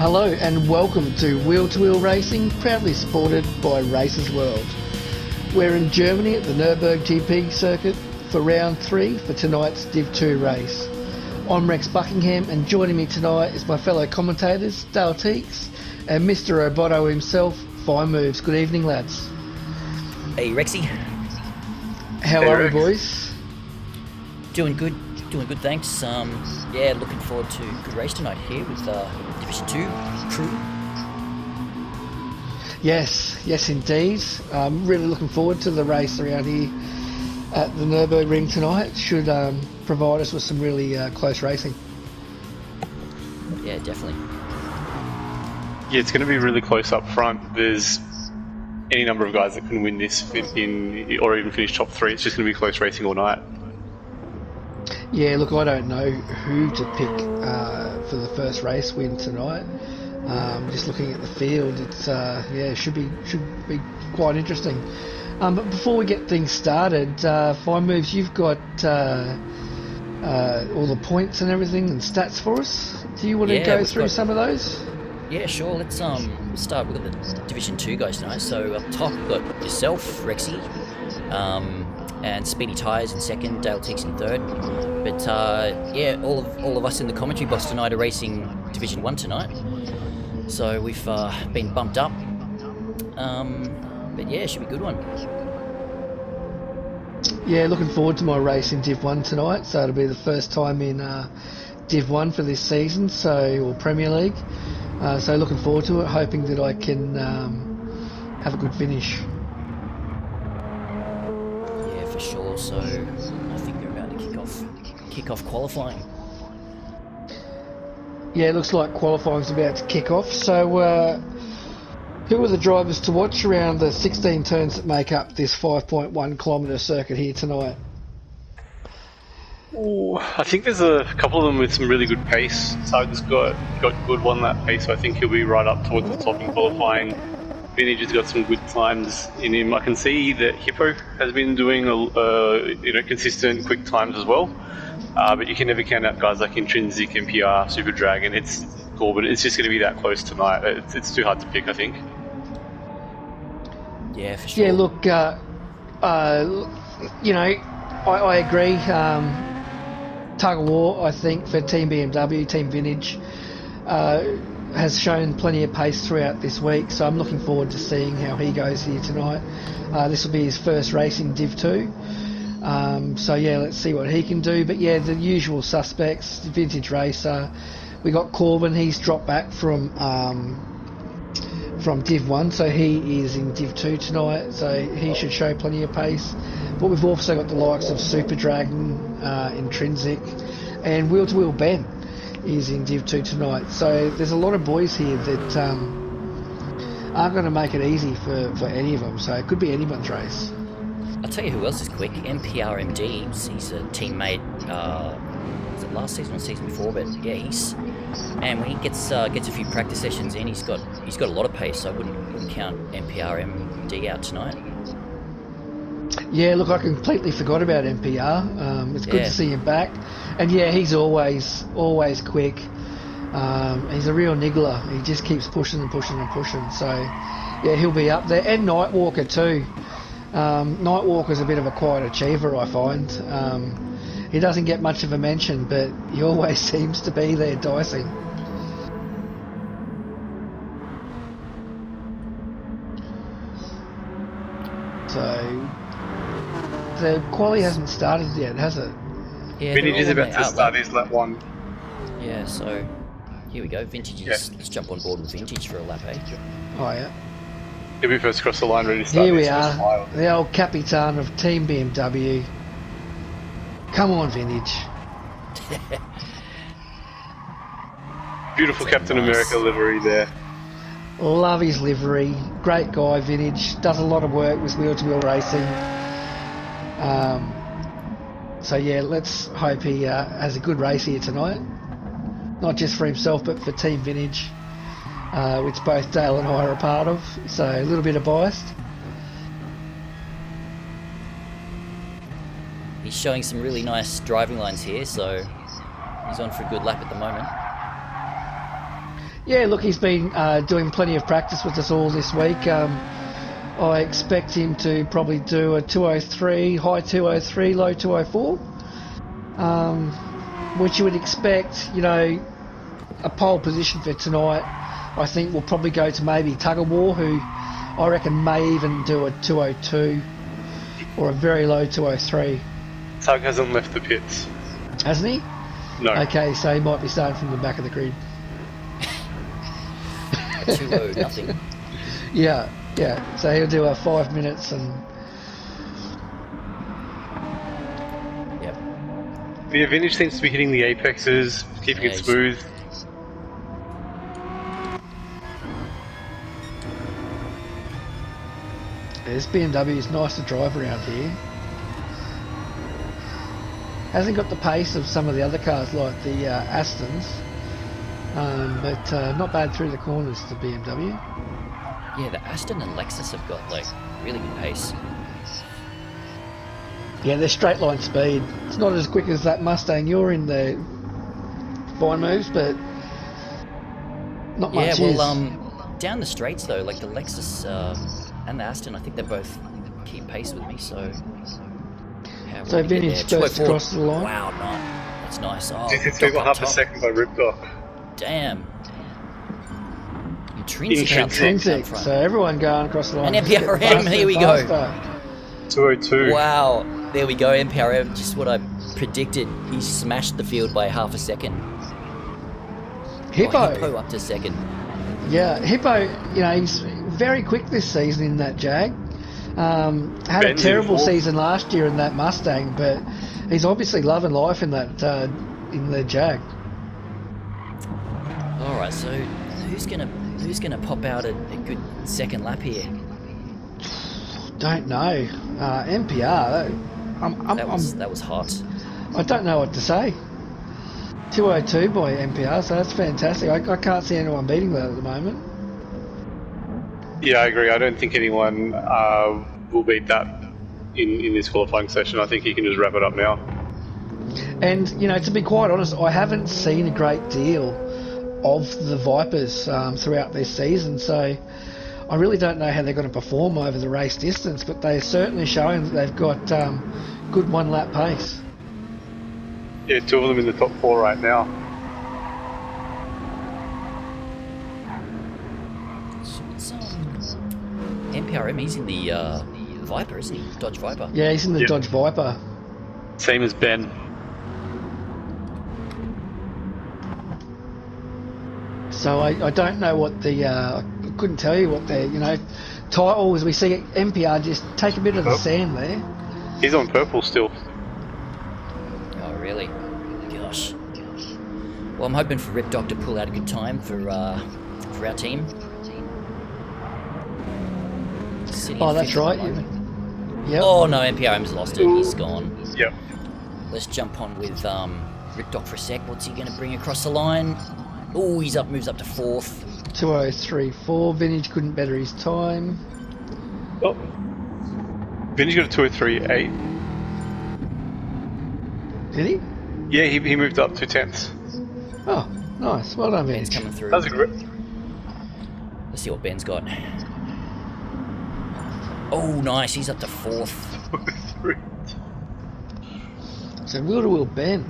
Hello and welcome to Wheel to Wheel Racing, proudly supported by Racers World. We're in Germany at the Nürburgring GP circuit for round 3 for tonight's Div 2 race. I'm Rex Buckingham, and joining me tonight is my fellow commentators Dale Teeks and Mr. Roboto himself, Fine Moves. Good evening, lads. Hey Rexy. How are we, boys? Doing good, thanks. Looking forward to a good race tonight here with Division 2 crew. Yes indeed. Really looking forward to the race around here at the Nürburgring tonight. Should provide us with some really close racing. Yeah, definitely. Yeah, it's going to be really close up front. There's any number of guys that can win this in or even finish top 3. It's just going to be close racing all night. Yeah, look, I don't know who to pick for the first race win tonight. Just looking at the field, it's should be quite interesting. But before we get things started, Fine Moves, you've got all the points and everything and stats for us. Do you want to go through some of those? Yeah, sure. Let's start with the Division 2 guys tonight. So up top, we've got yourself, Rexy, and Speedy Tyres in second, Dale Teeks in third. But all of us in the commentary box tonight are racing Division 1 tonight. So we've been bumped up. But yeah, it should be a good one. Yeah, looking forward to my race in Div 1 tonight. So it'll be the first time in Div 1 for this season, or Premier League. So looking forward to it, hoping that I can have a good finish. Yeah, for sure. So I think they're about to kick off qualifying. Yeah, it looks like qualifying's about to kick off. So who are the drivers to watch around the 16 turns that make up this 5.1 kilometre circuit here tonight? Ooh, I think there's a couple of them with some really good pace. Tug's got good one that pace, so I think he'll be right up towards the top in qualifying. Vintage has got some good times in him. I can see that Hippo has been doing consistent quick times as well. But you can never count out guys like Intrinsic, MPR, Super Dragon. It's cool, but it's just going to be that close tonight. It's too hard to pick, I think. Yeah, for sure. Yeah, look, I agree. Tug of War, I think, for Team BMW, Team Vintage, has shown plenty of pace throughout this week, so I'm looking forward to seeing how he goes here tonight. This will be his first race in Div 2. Let's see what he can do. But yeah, the usual suspects, Vintage Racer. We got Corbin, he's dropped back from Div 1, so he is in Div 2 tonight, so he should show plenty of pace. But we've also got the likes of Super Dragon, Intrinsic, and Wheel to Wheel Ben is in Div 2 tonight. So there's a lot of boys here that aren't going to make it easy for any of them, so it could be anyone's race. I'll tell you who else is quick. MPRMD, he's a teammate, was it last season or season before, but yeah, and when he gets a few practice sessions in, he's got a lot of pace, so I wouldn't count MPRMD out tonight. Yeah, look, I completely forgot about MPR. It's good to see him back, and yeah, he's always quick. He's a real niggler. He just keeps pushing and pushing and pushing. So yeah, he'll be up there, and Nightwalker too. Nightwalker's a bit of a quiet achiever, I find. He doesn't get much of a mention, but he always seems to be there dicing. So the quali hasn't started yet, has it? Yeah, Vintage is about to start his lap 1. Yeah, so here we go. Vintage is, let's jump on board with Vintage for a lap, eh? Oh yeah. He'll be first across the line, ready to start. Here we are, the old Capitan of Team BMW. Come on, Vintage. Beautiful Captain America livery there. Love his livery. Great guy, Vintage. Does a lot of work with wheel-to-wheel racing. Let's hope he has a good race here tonight. Not just for himself, but for Team Vintage, which both Dale and I are a part of. So a little bit of biased. He's showing some really nice driving lines here, so he's on for a good lap at the moment. Yeah, look, he's been doing plenty of practice with us all this week. I expect him to probably do a 203, high 203, low 204, which you would expect, you know, a pole position for tonight. I think we'll probably go to maybe Tug of War, who I reckon may even do a 202 or a very low 203. Tug hasn't left the pits. Hasn't he? No. Okay, so he might be starting from the back of the grid. 2-0, nothing. Yeah. So he'll do 5 minutes and... Yep. The Vintage seems to be hitting the apexes, keeping it smooth. This BMW is nice to drive around here. Hasn't got the pace of some of the other cars like the Astons, but not bad through the corners, the BMW. Yeah, the Aston and Lexus have got like really good pace. Yeah, they're straight line speed. It's not as quick as that Mustang you're in there. Fine moves, but not much. Yeah, well, down the straights though, like the Lexus and the Aston, I think they both keep pace with me. So Vintage first across the line. Wow, that's nice. Oh, 2.5 a second by Ripdoc. Damn. Intrinsic. So everyone going across the line. And MPRM, here we go. 202. Wow, there we go. MPRM, just what I predicted. He smashed the field by half a second. Hippo up to second. Yeah, Hippo, you know, he's very quick this season in that Jag. Had a terrible season last year in that Mustang, but he's obviously loving life in that in the Jag. All right, so who's gonna pop out a good second lap here? Don't know. NPR. That was hot. I don't know what to say. 202 by NPR, so that's fantastic. I can't see anyone beating that at the moment. Yeah, I agree. I don't think anyone will beat that in this qualifying session. I think he can just wrap it up now. And, you know, to be quite honest, I haven't seen a great deal of the Vipers throughout this season, so I really don't know how they're going to perform over the race distance, but they're certainly showing that they've got good one-lap pace. Yeah, 2 of them in the top 4 right now. NPRM, he's in the Viper, isn't he? Dodge Viper. Yeah, he's in the Dodge Viper. Same as Ben. So I don't know what the I couldn't tell you what their title is. We see NPR just take a bit of the sand there. He's on purple still. Oh really? Gosh. Well, I'm hoping for Ripdoc to pull out a good time for our team. Oh, that's right. Yep. Oh no, NPRM's lost it. He's gone. Yep. Let's jump on with Ripdoc for a sec. What's he going to bring across the line? Oh, moves up to 4th. 203.4. Vintage couldn't better his time. Oh. Vintage got a 203.8. Did he? Yeah, he moved up 2/10. Oh, nice. Well done, Ben's Vintage. coming through. That was a grip. Let's see what Ben's got. Oh, nice. He's up to 4th. So wheel-to-wheel Ben.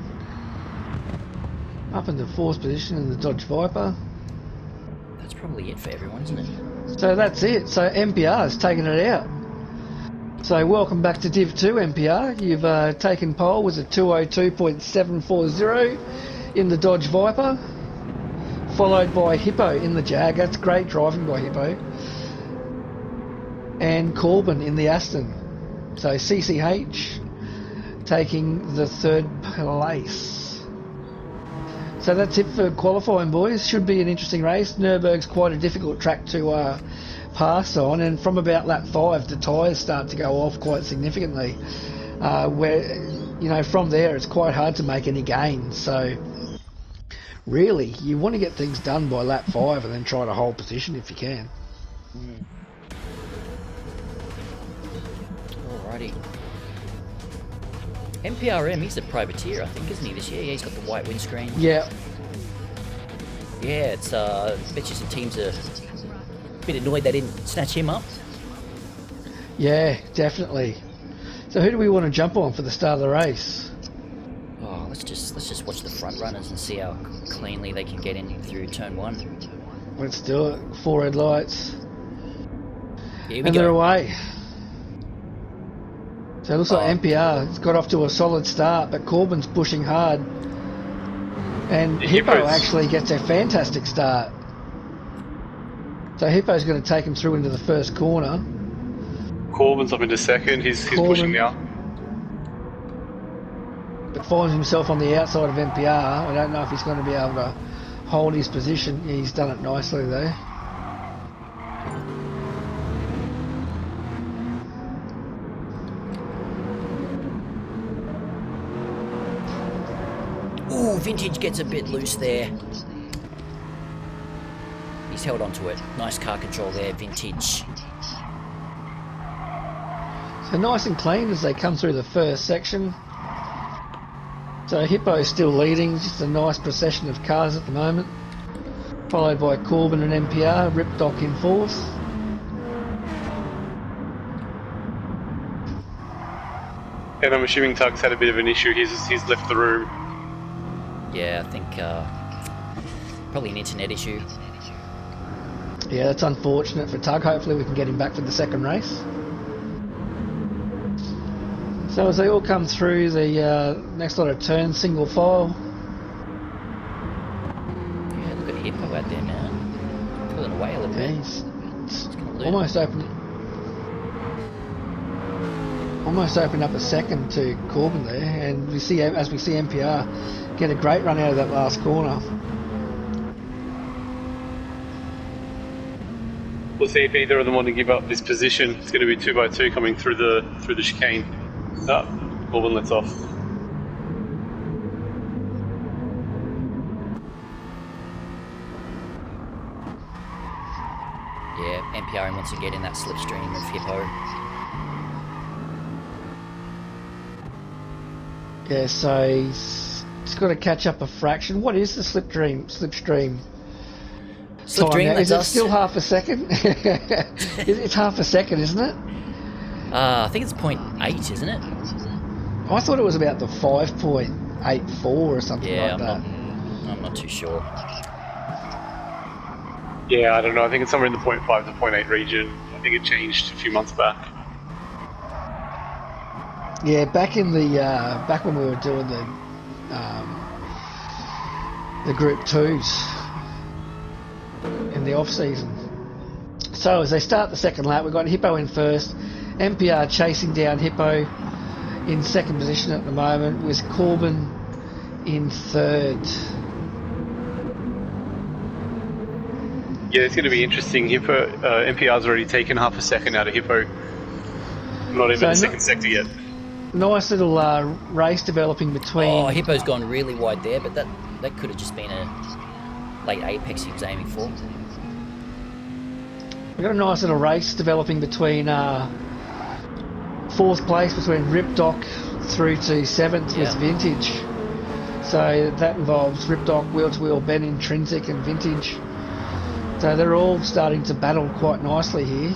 Up in the 4th position in the Dodge Viper. That's probably it for everyone, isn't it? So that's it. So NPR's taken it out. So welcome back to Div 2, NPR. You've taken pole with a 202.740 in the Dodge Viper, followed by Hippo in the Jag. That's great driving by Hippo. And Corbin in the Aston. So CCH taking the 3rd place. So that's it for qualifying, boys. Should be an interesting race. Nürburg's quite a difficult track to pass on, and from about lap 5 the tyres start to go off quite significantly, where from there it's quite hard to make any gains. So really you want to get things done by lap 5 and then try to hold position if you can. Alrighty. NPRM, he's a privateer, I think, isn't he, this year? Yeah, he's got the white windscreen. Yeah. Yeah, it's bet you some teams are a bit annoyed they didn't snatch him up. Yeah, definitely. So who do we want to jump on for the start of the race? Oh, let's just watch the front runners and see how cleanly they can get in through turn 1. Let's do it. 4 red lights. Here we And go. they're away. So it looks like MPR has got off to a solid start, but Corbin's pushing hard. And Hippo actually gets a fantastic start. So Hippo's going to take him through into the first corner. Corbin's up into second. He's pushing now. But finds himself on the outside of MPR. I don't know if he's going to be able to hold his position. He's done it nicely though. Ooh, Vintage gets a bit loose there. He's held onto it. Nice car control there, Vintage. So nice and clean as they come through the first section. So Hippo's still leading, just a nice procession of cars at the moment. Followed by Corbin and MPR, Ripdoc in fourth. And I'm assuming Tug's had a bit of an issue. He's left the room. Yeah, I think probably an internet issue. Yeah, that's unfortunate for Tug. Hopefully we can get him back for the second race. So as they all come through the next lot of turns, single file. Yeah, look at Hippo out there now. Pulling away a little Yeah, bit. he's almost opened up a second to Corbin there, and we see as we see MPR get a great run out of that last corner. We'll see if either of them want to give up this position. It's going to be 2x2 coming through the chicane. Corbin lets off. Yeah, MPR wants to get in that slipstream of Hippo. Yeah, so he's got to catch up a fraction. What is the slipstream? Slipstream, Is it still half a second? It's half a second, isn't it? I think it's 0.8, isn't it? I thought it was about the 5.84 or something like that. I'm not too sure. Yeah, I don't know. I think it's somewhere in the 0.5 to 0.8 region. I think it changed a few months back. Yeah, back in the back when we were doing the Group 2s in the off season. So as they start the second lap, we've got Hippo in first, MPR chasing down Hippo in second position at the moment, with Corbin in third. Yeah, it's going to be interesting. MPR's already taken half a second out of Hippo. Not even the second sector yet. Nice little race developing between... Oh, Hippo's gone really wide there, but that could have just been a late apex he was aiming for. We've got a nice little race developing between fourth place between Ripdoc through to seventh with Vintage. So that involves Ripdoc, Wheel to Wheel, Ben Intrinsic and Vintage. So they're all starting to battle quite nicely here.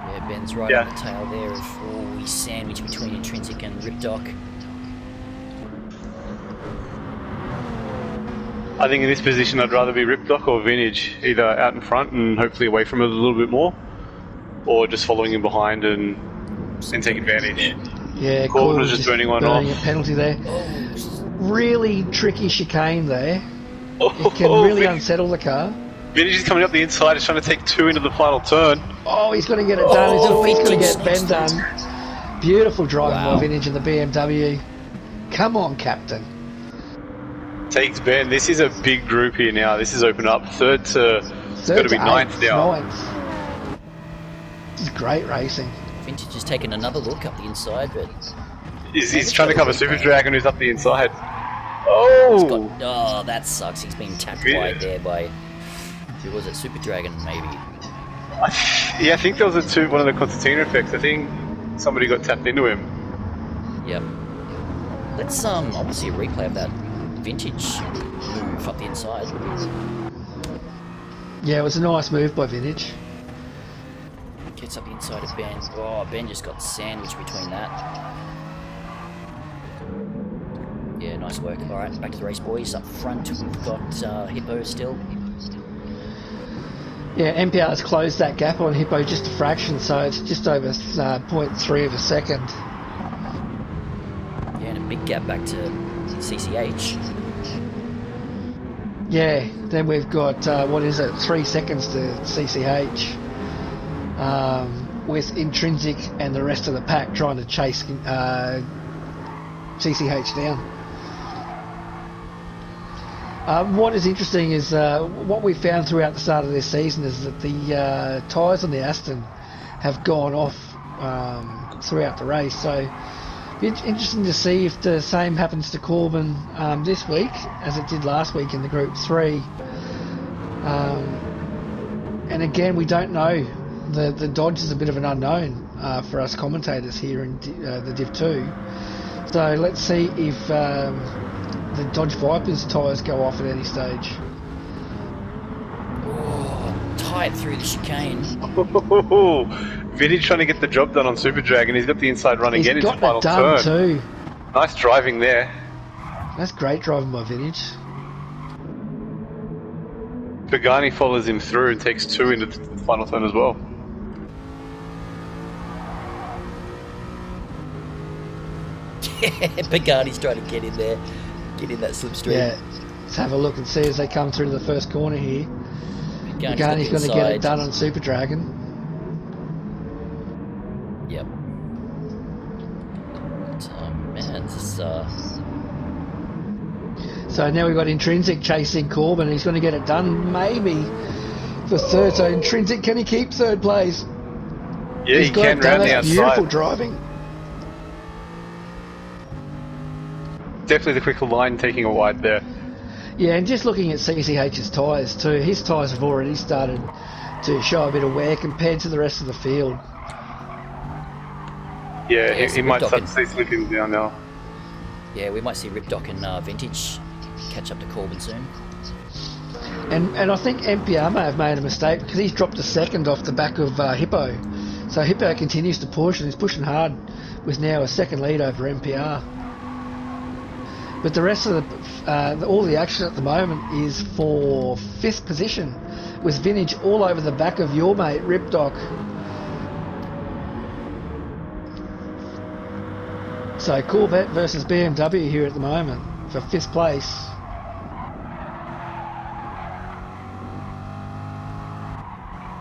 Yeah, Ben's right on the tail there of he's sandwiched between Intrinsic and Ripdoc. I think in this position I'd rather be Ripdoc or Vintage, either out in front and hopefully away from it a little bit more, or just following him behind and take advantage. Yeah, Corbin was just burning one off. A penalty there. Really tricky chicane there. It can really unsettle the car. Vintage is coming up the inside, he's trying to take two into the final turn. Oh, he's going to get it done. He's going to get Ben done. Beautiful driving by Vintage in the BMW. Come on, Captain. Takes Ben. This is a big group here now. This is open up. Third to be ninth now. This is great racing. Vintage has taken another look up the inside, but... He's trying to cover Super Dragon, who's up the inside. Oh! Oh, that sucks. He's been tapped wide there by... Who was it? Super Dragon, maybe? Yeah, I think there was one of the concertina effects. I think somebody got tapped into him. Yep. Let's I want to see a replay of that Vintage move up the inside. Yeah, it was a nice move by Vintage. Gets up the inside of Ben. Oh, Ben just got sandwiched between that. Yeah, nice work. All right, back to the race, boys. Up front, we've got Hippo still. Yeah, MPR has closed that gap on Hippo just a fraction, so it's just over 0.3 of a second. Yeah, and a big gap back to CCH. Yeah, then we've got, 3 seconds to CCH, with Intrinsic and the rest of the pack trying to chase CCH down. What is interesting is what we found throughout the start of this season is that the tyres on the Aston have gone off throughout the race, so it's interesting to see if the same happens to Corbin this week as it did last week in the Group 3. And again, we don't know. The Dodge is a bit of an unknown for us commentators here in the Div 2. So let's see if the Dodge Viper's tyres go off at any stage. Oh, tight through the chicane. Vintage trying to get the job done on Super Dragon. He's got the inside run again into final turn. He's got it done too. Nice driving there. That's great driving by Vintage. Pagani follows him through and takes 2 into the final turn as well. Pagani's trying to get in there, get in that slipstream. Yeah, let's have a look and see as they come through the first corner here. Pagani's going to get it done on Super Dragon. Yep. Man, this is So now we've got Intrinsic chasing Corbin. He's going to get it done maybe for third. So Intrinsic, can he keep third place? Yeah, he can round the outside. Beautiful driving. Definitely the quicker line taking a wide there. Yeah, and just looking at CCH's tyres too, his tyres have already started to show a bit of wear compared to the rest of the field. Yeah, he might start to see slipping down now. Yeah, we might see Ripdock and Vintage catch up to Corbin soon. And I think MPR may have made a mistake because he's dropped a second off the back of Hippo. So Hippo continues to push and he's pushing hard with now a second lead over MPR. But the rest of all the action at the moment is for 5th position with Vintage all over the back of your mate Ripdock. So Corvette versus BMW here at the moment for 5th place.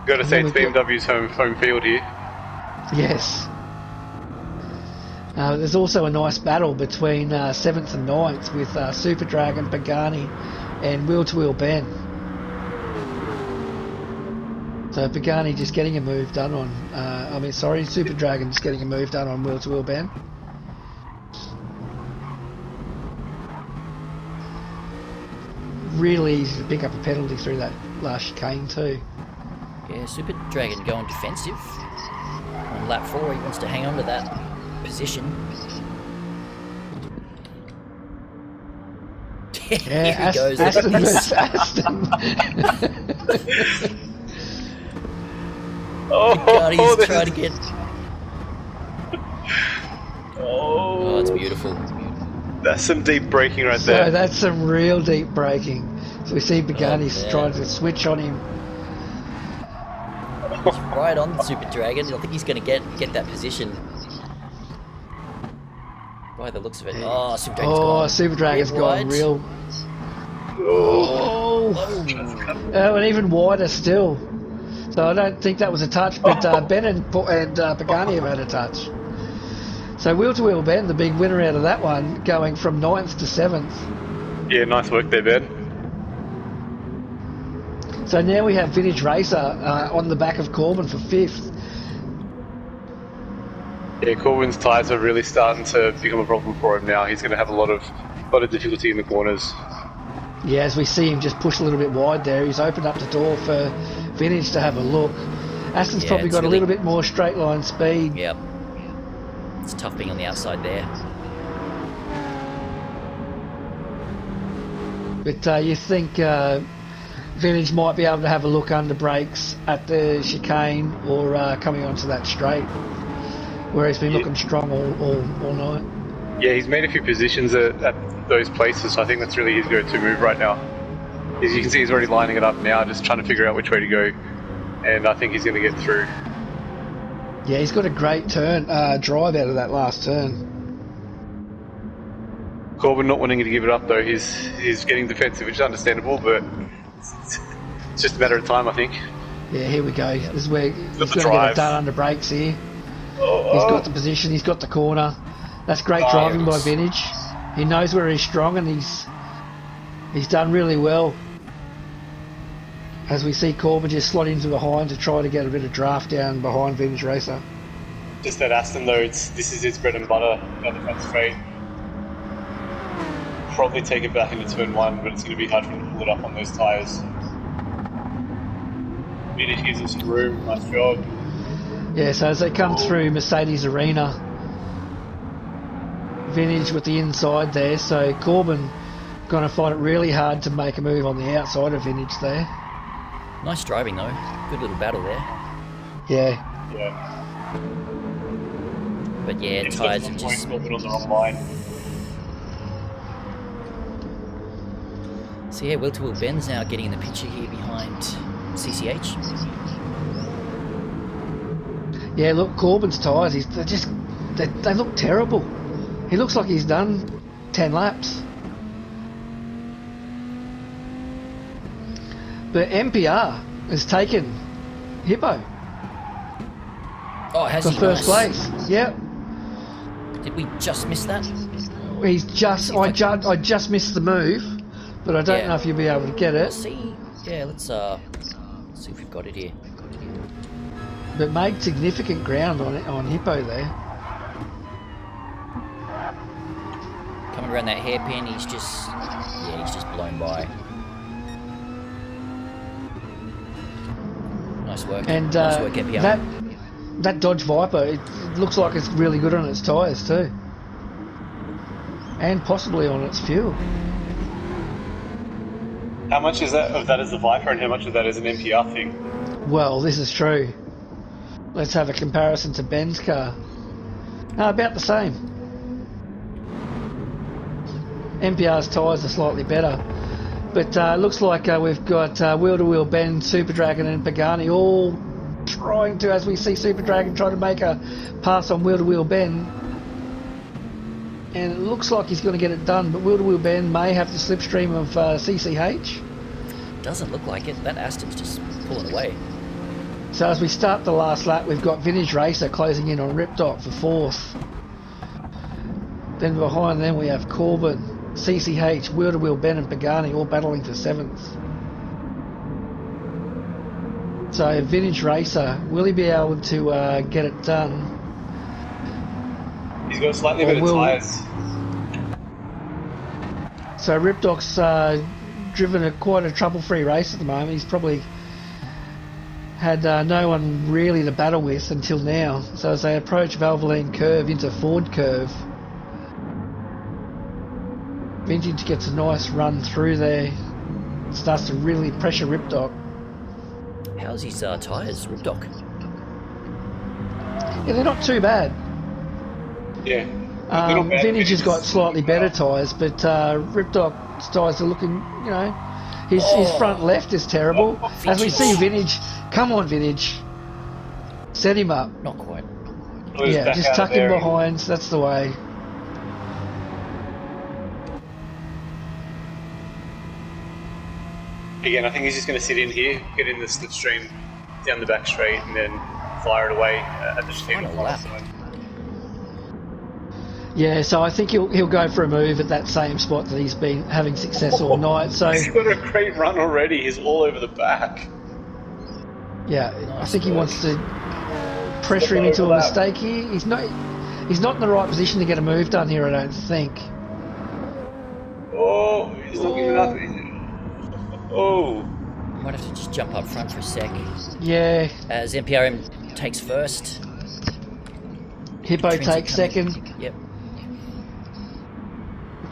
Got to say it's BMW's home field here. Yes. There's also a nice battle between 7th and 9th with Super Dragon, Pagani and Wheel to Wheel Ben. So Pagani just getting a move done on, Super Dragon just getting a move done on Wheel to Wheel Ben. Really easy to pick up a penalty through that last chicane too. Yeah, Super Dragon going defensive on lap 4. He wants to hang on to that position. Yeah, Here he goes. Aston versus Aston. He's trying to get. Oh, it's beautiful. That's some deep braking right there. So that's some real deep braking. So we see Pagani's trying to switch on him. He's right on the Super Dragon. I think he's going to get that position. By the looks of it. Oh, Super Dragon's gone. Super Dragon's gone real. Oh, and even wider still. So I don't think that was a touch, but Ben and Pagani have had a touch. So Wheel to Wheel Ben, the big winner out of that one, going from 9th to 7th. Yeah, nice work there, Ben. So now we have Vintage Racer on the back of Corbin for 5th. Yeah, Corbin's tyres are really starting to become a problem for him now. He's going to have a lot of difficulty in the corners. Yeah, as we see him just push a little bit wide there, he's opened up the door for Vintage to have a look. Aston's probably got a little bit more straight line speed. Yep. It's tough being on the outside there. But you think Vintage might be able to have a look under brakes at the chicane or coming onto that straight, where he's been looking strong all night. Yeah, he's made a few positions at those places, so I think that's really his go-to move right now. As you can see, he's already lining it up now, just trying to figure out which way to go, and I think he's going to get through. Yeah, he's got a great drive out of that last turn. Corbin not wanting to give it up though, he's getting defensive, which is understandable, but it's just a matter of time, I think. Yeah, here we go. This is where he's going to get it done under brakes here. He's got the position, he's got the corner. That's great driving by Vintage. He knows where he's strong, and he's done really well. As we see Corbin just slot into behind to try to get a bit of draft down behind Vintage Racer. Just that Aston though, this is his bread and butter down the front straight. Probably take it back into turn 1, but it's going to be hard for him to pull it up on those tyres. Vintage gives him some room, nice job. Yeah, so as they come through Mercedes Arena, Vintage with the inside there, so Corbin going to find it really hard to make a move on the outside of Vintage there. Nice driving though, good little battle there. Yeah. Yeah. But yeah, tyres are just... on the wrong line. So yeah, Will-to-Will Ben's now getting in the picture here behind CCH. Yeah, look, Corbin's tyres, they look terrible. He looks like he's done 10 laps. But MPR has taken Hippo Oh, has for he? first Nice. place. Yep. Did we just miss that? I just missed the move, but I don't know if you'll be able to get it. Let's see. Yeah, let's see if we've got it here. But made significant ground on Hippo there. Coming around that hairpin, he's just blown by. Nice work. And nice work, MPR. that Dodge Viper, it looks like it's really good on its tyres too, and possibly on its fuel. How much is that of that is the Viper, and how much of that is an MPR thing? Well, this is true. Let's have a comparison to Ben's car. About the same. MPR's tyres are slightly better, but looks like we've got Wheel-to-Wheel Ben, Super Dragon and Pagani all trying to, as we see Super Dragon trying to make a pass on Wheel-to-Wheel Ben, and it looks like he's going to get it done, but Wheel-to-Wheel Ben may have the slipstream of CCH. Doesn't look like it. That Aston's just pulling away. So as we start the last lap, we've got Vintage Racer closing in on Ripdot for 4th. Then behind them we have Corbin, CCH, Wheel-to-Wheel Ben and Pagani all battling for 7th. So Vintage Racer, will he be able to get it done? He's got slightly better tyres. So Ripdot's driven quite a trouble-free race at the moment. He's probably had no one really to battle with until now. So as they approach Valvoline Curve into Ford Curve, Vintage gets a nice run through there. Starts to really pressure Ripdot. How's his tyres, Ripdot? Yeah, they're not too bad. Yeah. Vintage has got slightly better tyres, but Ripdot's tyres are looking, his front left is terrible. As we see Vintage, come on Vintage, set him up. Not quite. Yeah, just tuck him behind, that's the way. Again, I think he's just going to sit in here, get in the slipstream down the back straight, and then fire it away at the final lap. Yeah, so I think he'll go for a move at that same spot that he's been having success all night. So he's got a great run already. He's all over the back. Yeah, I think he wants to pressure him into a mistake here. He's not in the right position to get a move done here, I don't think. Oh, he's not giving up. Oh. Might have to just jump up front for a sec. Yeah. As MPRM takes first. Hippo takes second. Yep.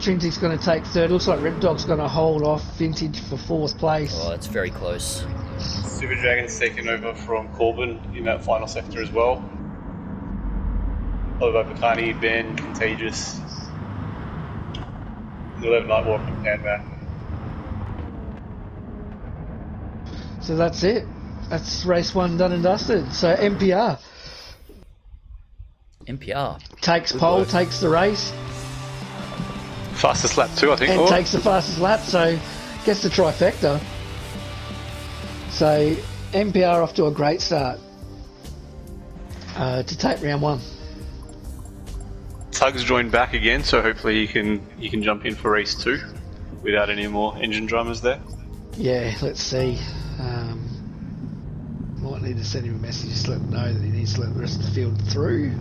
Intrinsic's going to take third. Looks like Rip Dog's going to hold off Vintage for fourth place. Oh, that's very close. Super Dragon's taken over from Corbin in that final sector as well. Followed by Bacani, Ben, Contagious, 11 Nightwalk and Panman. So that's it. That's race 1 done and dusted. So MPR takes pole, takes the race, Fastest lap too, I think. and takes the fastest lap. So gets the trifecta. So MPR off to a great start to take round 1. Tug's joined back again, so hopefully you can jump in for race 2 without any more engine drummers there. Yeah, let's see. Might need to send him a message just to let him know that he needs to let the rest of the field through.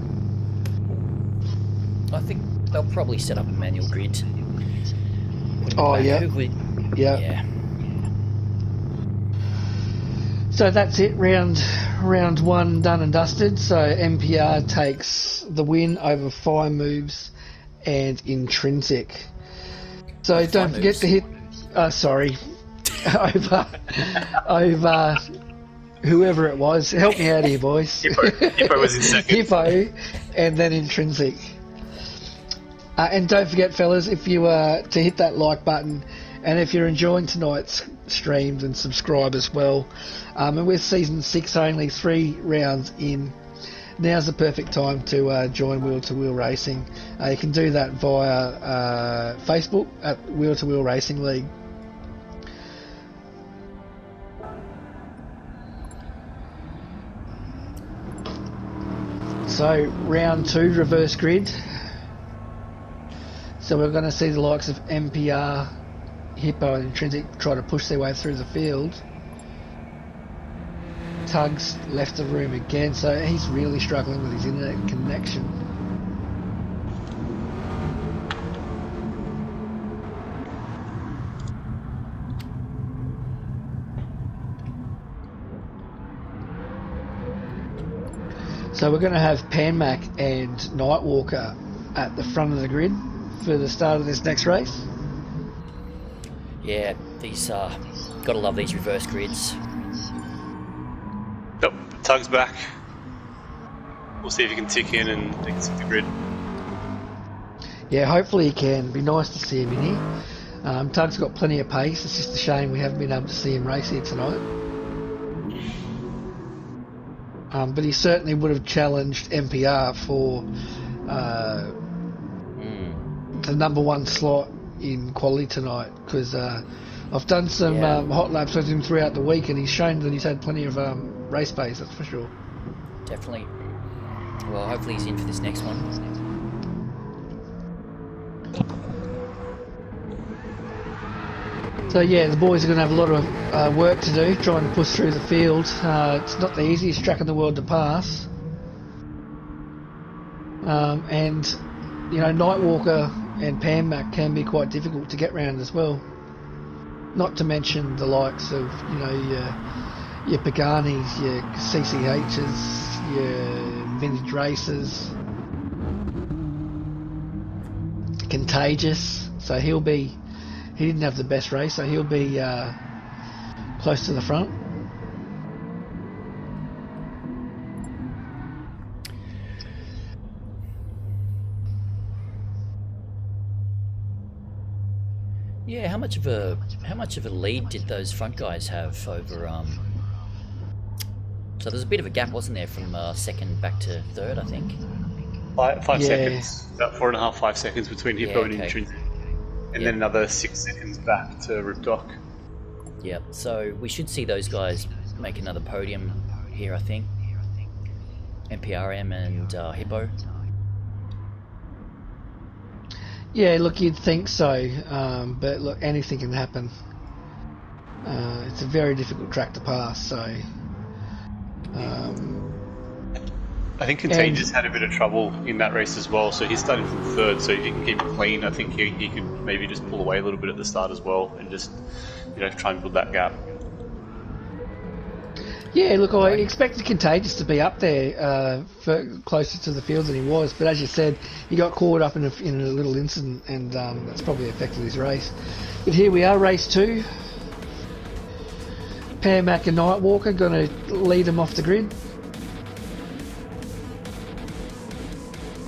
I think they'll probably set up a manual grid. Oh, yeah. Yeah. Yeah. So that's it, round 1 done and dusted. So MPR takes the win over Fire Moves and Intrinsic. So don't forget to hit. Sorry, over whoever it was. Help me out here, boys. Hippo was in second. Hippo, and then Intrinsic. And don't forget, fellas, if you to hit that like button, and if you're enjoying tonight's stream, then subscribe as well. And with season 6 only 3 rounds in, now's the perfect time to join Wheel to Wheel Racing. You can do that via Facebook at Wheel to Wheel Racing League. So round 2 reverse grid. So we're going to see the likes of MPR, Hippo and Intrinsic try to push their way through the field. Tug's left the room again, so he's really struggling with his internet connection. So we're going to have Panmac and Nightwalker at the front of the grid for the start of this next race. Yeah, these gotta love these reverse grids. Yep, Tug's back. We'll see if he can tick in and exit the grid. Yeah, hopefully he can. Be nice to see him in here. Tug's got plenty of pace. It's just a shame we haven't been able to see him race here tonight. But he certainly would have challenged MPR for the number 1 slot in quality tonight, because I've done some hot laps with him throughout the week, and he's shown that he's had plenty of race pace, that's for sure. Definitely. Well, hopefully he's in for this next one. So yeah, the boys are going to have a lot of work to do, trying to push through the field. It's not the easiest track in the world to pass. And, you know, Nightwalker and Panmac can be quite difficult to get round as well. Not to mention the likes of, you know, your Paganis, your CCHs, your Vintage Racers, Contagious. So he didn't have the best race, so he'll be close to the front. Yeah, how much of a lead did those front guys have over? So there's a bit of a gap, wasn't there, from second back to third, I think. 5 seconds, about 4.5, 5 seconds between Hippo and Intrinsic, and then another 6 seconds back to Ripdoc. Yeah, so we should see those guys make another podium here, I think. MPRM and Hippo. Yeah, look, you'd think so, but look, anything can happen. It's a very difficult track to pass, so... I think Contagious had a bit of trouble in that race as well, so he's starting from third, so if he can keep it clean, I think he could maybe just pull away a little bit at the start as well, and just, you know, try and build that gap. Yeah, look, I expected Contagious to be up there closer to the field than he was, but as you said, he got caught up in a little incident, and that's probably affected his race. But here we are, race 2. Mac and Nightwalker going to lead him off the grid.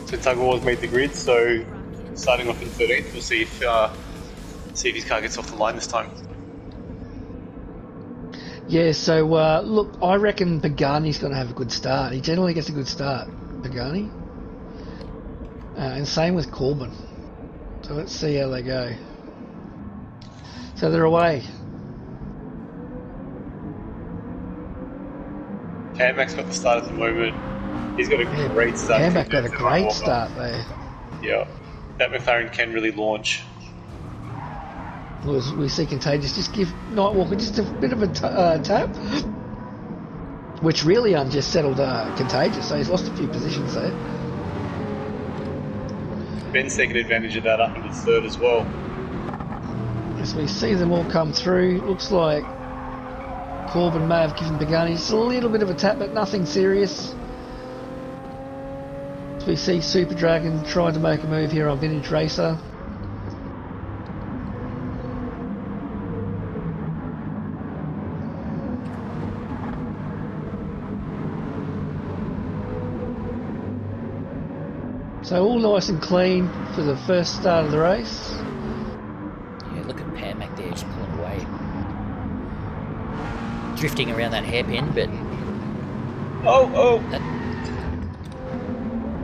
So Tug of War's made the grid, so starting off in 13th, we'll see if his car gets off the line this time. Yeah, so look, I reckon Pagani's going to have a good start. He generally gets a good start, Pagani. And same with Corbin. So let's see how they go. So they're away. Mac's got the start at the moment. He's got a great start. Mac got a great start there. Yeah, that McLaren can really launch. We see Contagious just give Nightwalker just a bit of a tap, which really just settled Contagious, so he's lost a few positions there. Ben's taking advantage of that up into third as well. As we see them all come through, looks like Corbin may have given Pagani just a little bit of a tap, but nothing serious. As we see Super Dragon trying to make a move here on Vintage Racer. So all nice and clean for the first start of the race. Yeah, look at Mac there, just pulling away. Drifting around that hairpin, but...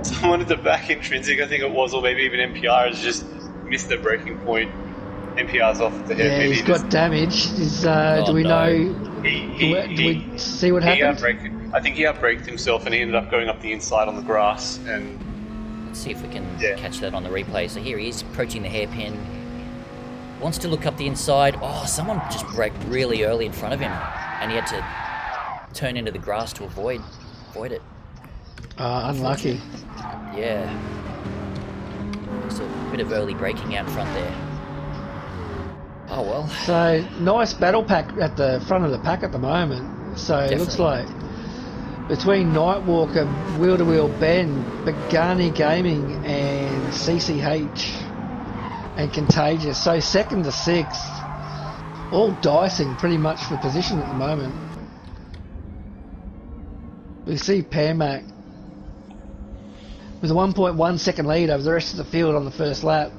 Someone at the back intrinsic, I think it was, or maybe even NPR, has just missed their braking point. NPR's off the hairpin. Yeah, he's got damage. Do we know? Do we see what happened? I think he outbraked himself and he ended up going up the inside on the grass. And let's see if we can catch that on the replay. So here he is, approaching the hairpin. Wants to look up the inside. Oh, someone just braked really early in front of him, and he had to turn into the grass to avoid it. Unlucky. Yeah. Just a bit of early braking out front there. Oh well. So nice battle pack at the front of the pack at the moment. So Definitely. It looks like between Nightwalker, Wheel to Wheel Ben, Pagani Gaming, and CCH and Contagious. So 2nd to 6th, all dicing pretty much for position at the moment. We see Mac with a 1.1 second lead over the rest of the field on the first lap.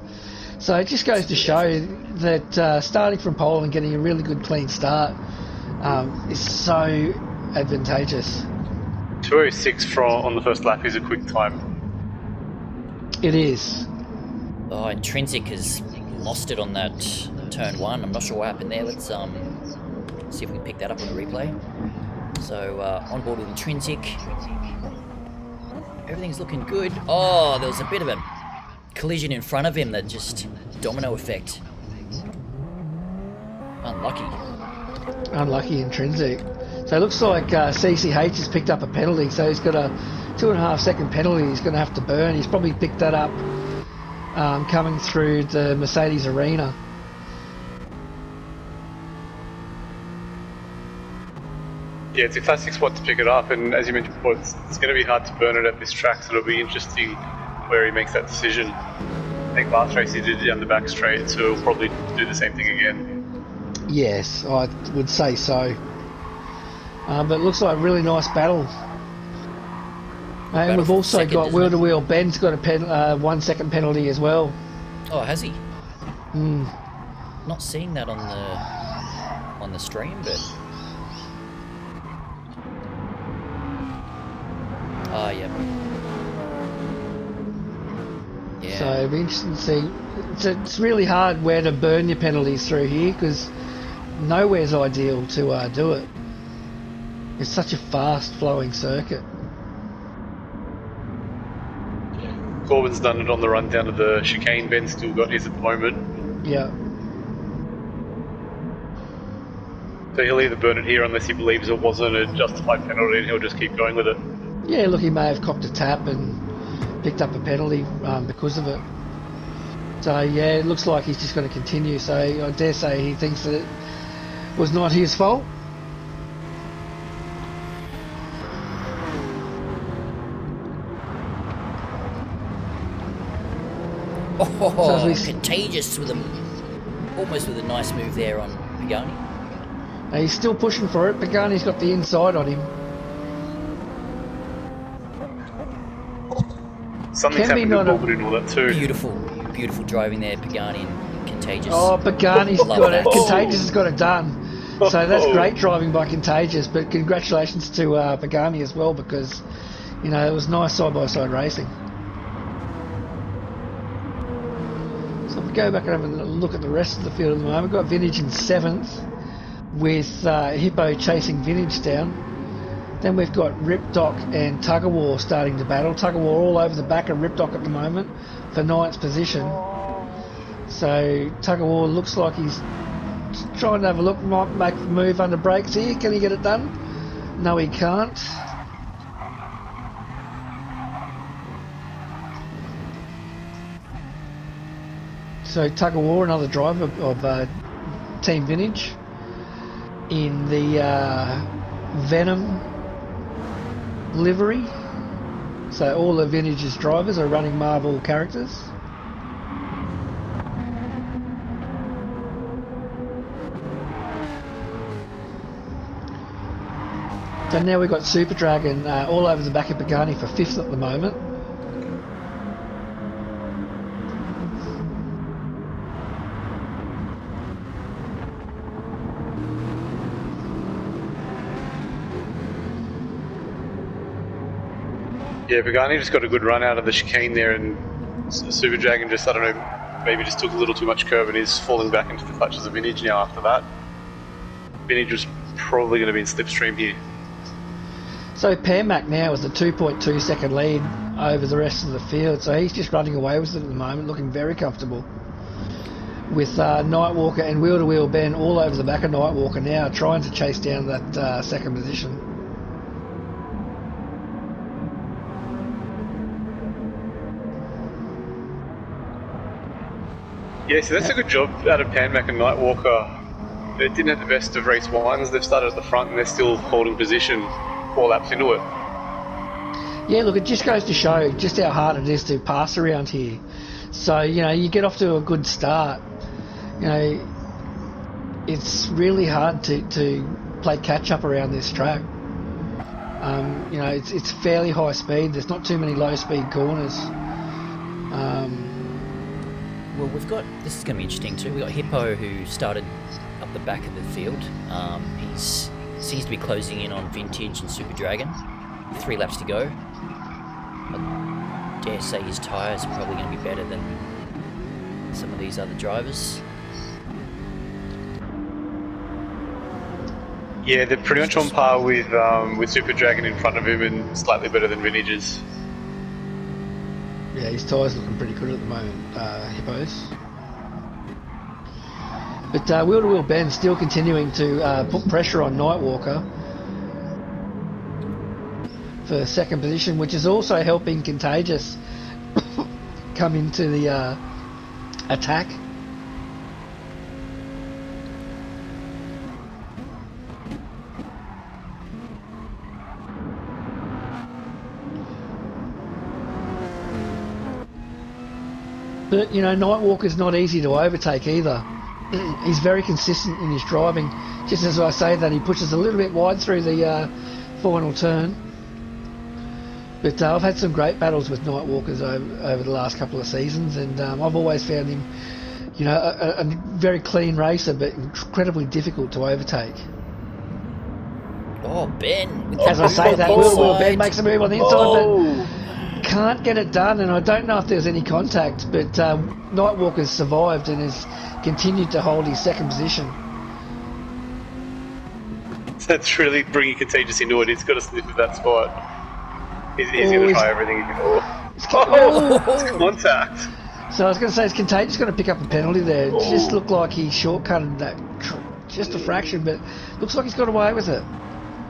So it just goes to show that starting from pole and getting a really good clean start is so advantageous. 2:06 on the first lap is a quick time. It is. Oh, Intrinsic has lost it on that turn 1. I'm not sure what happened there. Let's see if we can pick that up on the replay. So on board with Intrinsic. Everything's looking good. Oh, there was a bit of a collision in front of him that just domino effect. Unlucky Intrinsic. So it looks like CCH has picked up a penalty, so he's got a 2.5 second penalty he's going to have to burn. He's probably picked that up coming through the Mercedes arena. Yeah, it's a classic spot to pick it up, and as you mentioned before, it's going to be hard to burn it at this track, so it'll be interesting where he makes that decision. I think last race he did it down the back straight, so he'll probably do the same thing again. Yes, I would say so. But it looks like a really nice battle. And we've also got Wheel to Wheel. Ben's got a 1 second penalty as well. Oh, has he? Mm. Not seeing that on the stream, but... Oh, yeah. Yeah. So it'll be interesting to see. It's really hard where to burn your penalties through here because nowhere's ideal to do it. It's such a fast flowing circuit. Corbin's done it on the run down to the chicane. Ben's still got his at the moment. Yeah. So he'll either burn it here unless he believes it wasn't a justified penalty, and he'll just keep going with it. Yeah, look, he may have copped a tap and picked up a penalty because of it. So yeah, it looks like he's just going to continue. So I dare say he thinks that it was not his fault. So Oh, as we, Contagious almost with a nice move there on Pagani. he's still pushing for it. Pagani's got the inside on him. Something's Can be happened to not a- Bulbert and all that too. Beautiful driving there, Pagani and Contagious. Oh, Pagani's Love got that. it. Contagious has got it done. So that's Oh. great driving by Contagious. But congratulations to Pagani as well, because it was nice side-by-side racing. So if we go back and have a look at the rest of the field at the moment, we've got Vintage in 7th with Hippo chasing Vintage down. Then we've got Ripdoc and Tug of War starting to battle. Tug of War all over the back of Ripdoc at the moment for 9th position. So Tug of War looks like he's trying to have a look, might make a move under brakes here. Can he get it done? No, he can't. So Tug of War, another driver of Team Vintage in the Venom livery. So all the Vintage's drivers are running Marvel characters. So now we've got Super Dragon all over the back of Pagani for 5th at the moment. Yeah, Pagani just got a good run out of the chicane there, and Super Dragon just, I don't know, maybe just took a little too much curve and is falling back into the clutches of Vintage now after that. Vintage was probably going to be in slipstream here. So Permac now is the 2.2 second lead over the rest of the field, so he's just running away with it at the moment, looking very comfortable. With Nightwalker and Wheel to Wheel Ben all over the back of Nightwalker now, trying to chase down that second position. Yeah, so that's a good job out of Panmac and Nightwalker. They didn't have the best of race ones. They've started at the front and they're still holding position 4 laps into it. Yeah, look, it just goes to show just how hard it is to pass around here. So, you get off to a good start. It's really hard to play catch-up around this track. It's fairly high speed. There's not too many low-speed corners. Well, this is going to be interesting too. We've got Hippo, who started up the back of the field. He seems to be closing in on Vintage and Super Dragon. 3 laps to go. I dare say his tyres are probably going to be better than some of these other drivers. Yeah, they're pretty much on par with Super Dragon in front of him and slightly better than Vintage's. Yeah, his tyres looking pretty good at the moment, Hippos. But Wheel to Wheel Ben still continuing to put pressure on Nightwalker for second position, which is also helping Contagious come into the attack. But, Nightwalker's not easy to overtake either. He's very consistent in his driving. Just as I say that, he pushes a little bit wide through the final turn. But I've had some great battles with Nightwalkers over the last couple of seasons, and I've always found him, a very clean racer, but incredibly difficult to overtake. Oh, Ben! As I say that, Will Ben makes a move on the inside, Oh. but can't get it done, and I don't know if there's any contact, but Nightwalker's survived and has continued to hold his second position. That's really bringing Contagious into it. He's got to sniff at that spot. He's going to try everything he can. Oh, contact. So I was going to say, is Contagious going to pick up a penalty there? It just looked like he shortcutted that just a fraction, but looks like he's got away with it.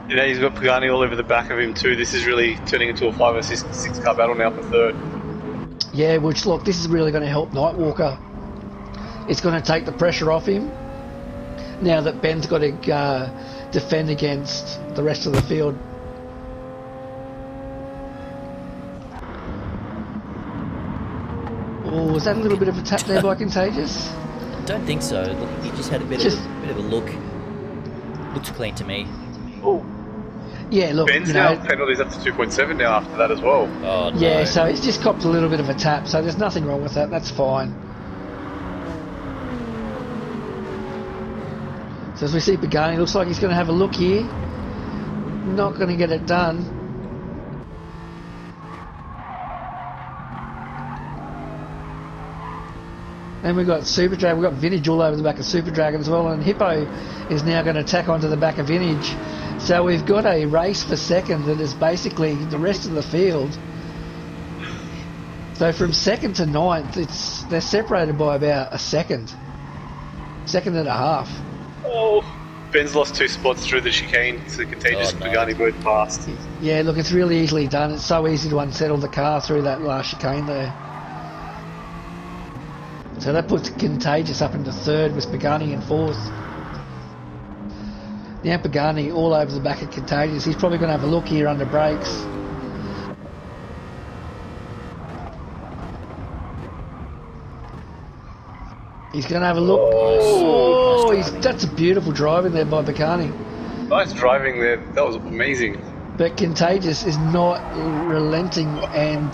He's got Pagani all over the back of him too. This is really turning into a 5 or 6 car battle now for third. Yeah, which, look, this is really going to help Nightwalker. It's going to take the pressure off him now that Ben's got to defend against the rest of the field. Oh, was that a little bit of a tap there by Contagious? I don't think so. Look, he just had a bit of a look. Looks clean to me. Oh, Yeah, look, Ben's now penalties up to 2.7 now after that as well. Oh, no. yeah, so he's just copped a little bit of a tap, so there's nothing wrong with that. That's fine. So as we see Pagani, looks like he's going to have a look here. Not going to get it done. And we've got Super Dragon, we've got Vintage all over the back of Super Dragon as well, and Hippo is now going to tack onto the back of Vintage. So we've got a race for second that is basically the rest of the field. So from second to ninth, they're separated by about a second and a half. Oh, Ben's lost 2 spots through the chicane, so Contagious and Pagani both passed. Yeah, look, it's really easily done. It's so easy to unsettle the car through that last chicane there. So that puts Contagious up into third with Pagani in fourth. Now Pagani all over the back of Contagious. He's probably going to have a look here under brakes. He's going to have a look. Oh, that's a beautiful driving there by Pagani. Nice driving there. That was amazing. But Contagious is not relenting, and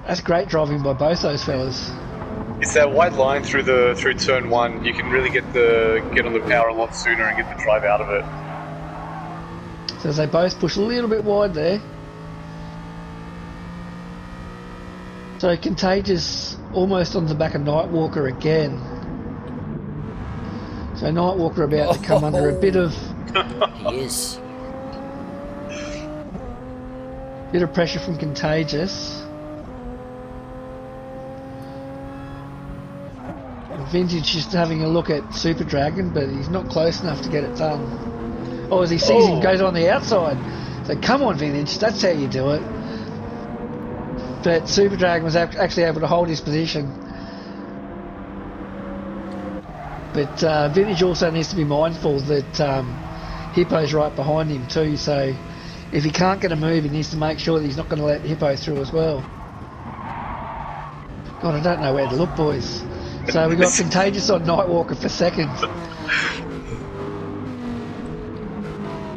that's great driving by both those fellas. It's that wide line through turn 1. You can really get on the power a lot sooner and get the drive out of it. So as they both push a little bit wide there. So Contagious almost on the back of Nightwalker again. So Nightwalker about to come under a bit of He is. pressure from Contagious. Vintage just having a look at Super Dragon, but he's not close enough to get it done. Oh, as he sees him, goes on the outside. So come on, Vintage, that's how you do it. But Super Dragon was actually able to hold his position. But Vintage also needs to be mindful that Hippo's right behind him too, so if he can't get a move, he needs to make sure that he's not going to let Hippo through as well. God, I don't know where to look, boys. So we've got Contagious on Nightwalker for second.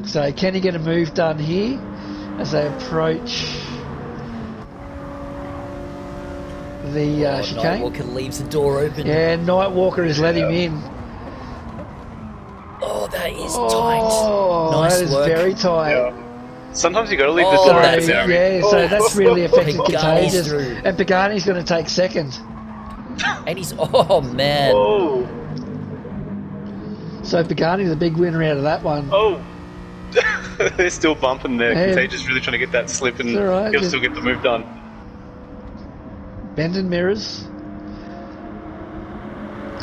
So can he get a move done here as they approach the chicane? Nightwalker leaves the door open. Yeah, Nightwalker has let him in. Oh, that is Oh, tight. Nice that is work. very tight. Yeah. Sometimes you got to leave the Oh, door that's open. Yeah, so that's really affected Pagani's Contagious. through. And Pagani's going to take second. And he's... Oh, man. Oh, So Pagani the big winner out of that one. oh. They're still bumping there. Yeah. Contagious really trying to get that slip, and It's all right, he'll just- still get the move done. Bend and mirrors.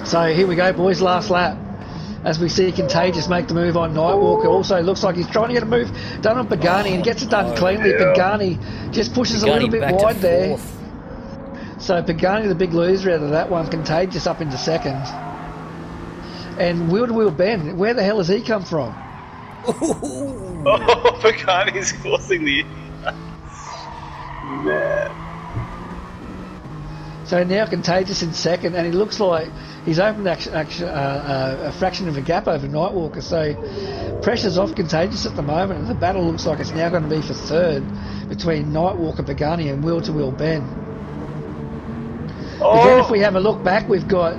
So here we go, boys, last lap. As we see Contagious make the move on Nightwalker. Also looks like he's trying to get a move done on Pagani and gets it done cleanly. yeah. Pagani just pushes a little bit back to wide there. fourth. So Pagani the big loser out of that one. Contagious up into second. And Wheel to Wheel Ben, where the hell has he come from? Oh, Pagani's causing the... Man. So now Contagious in second, and he looks like he's opened a fraction of a gap over Nightwalker. So pressure's off Contagious at the moment, and the battle looks like it's now going to be for third between Nightwalker, Pagani, and Wheel to Wheel Ben. Again, if we have a look back, we've got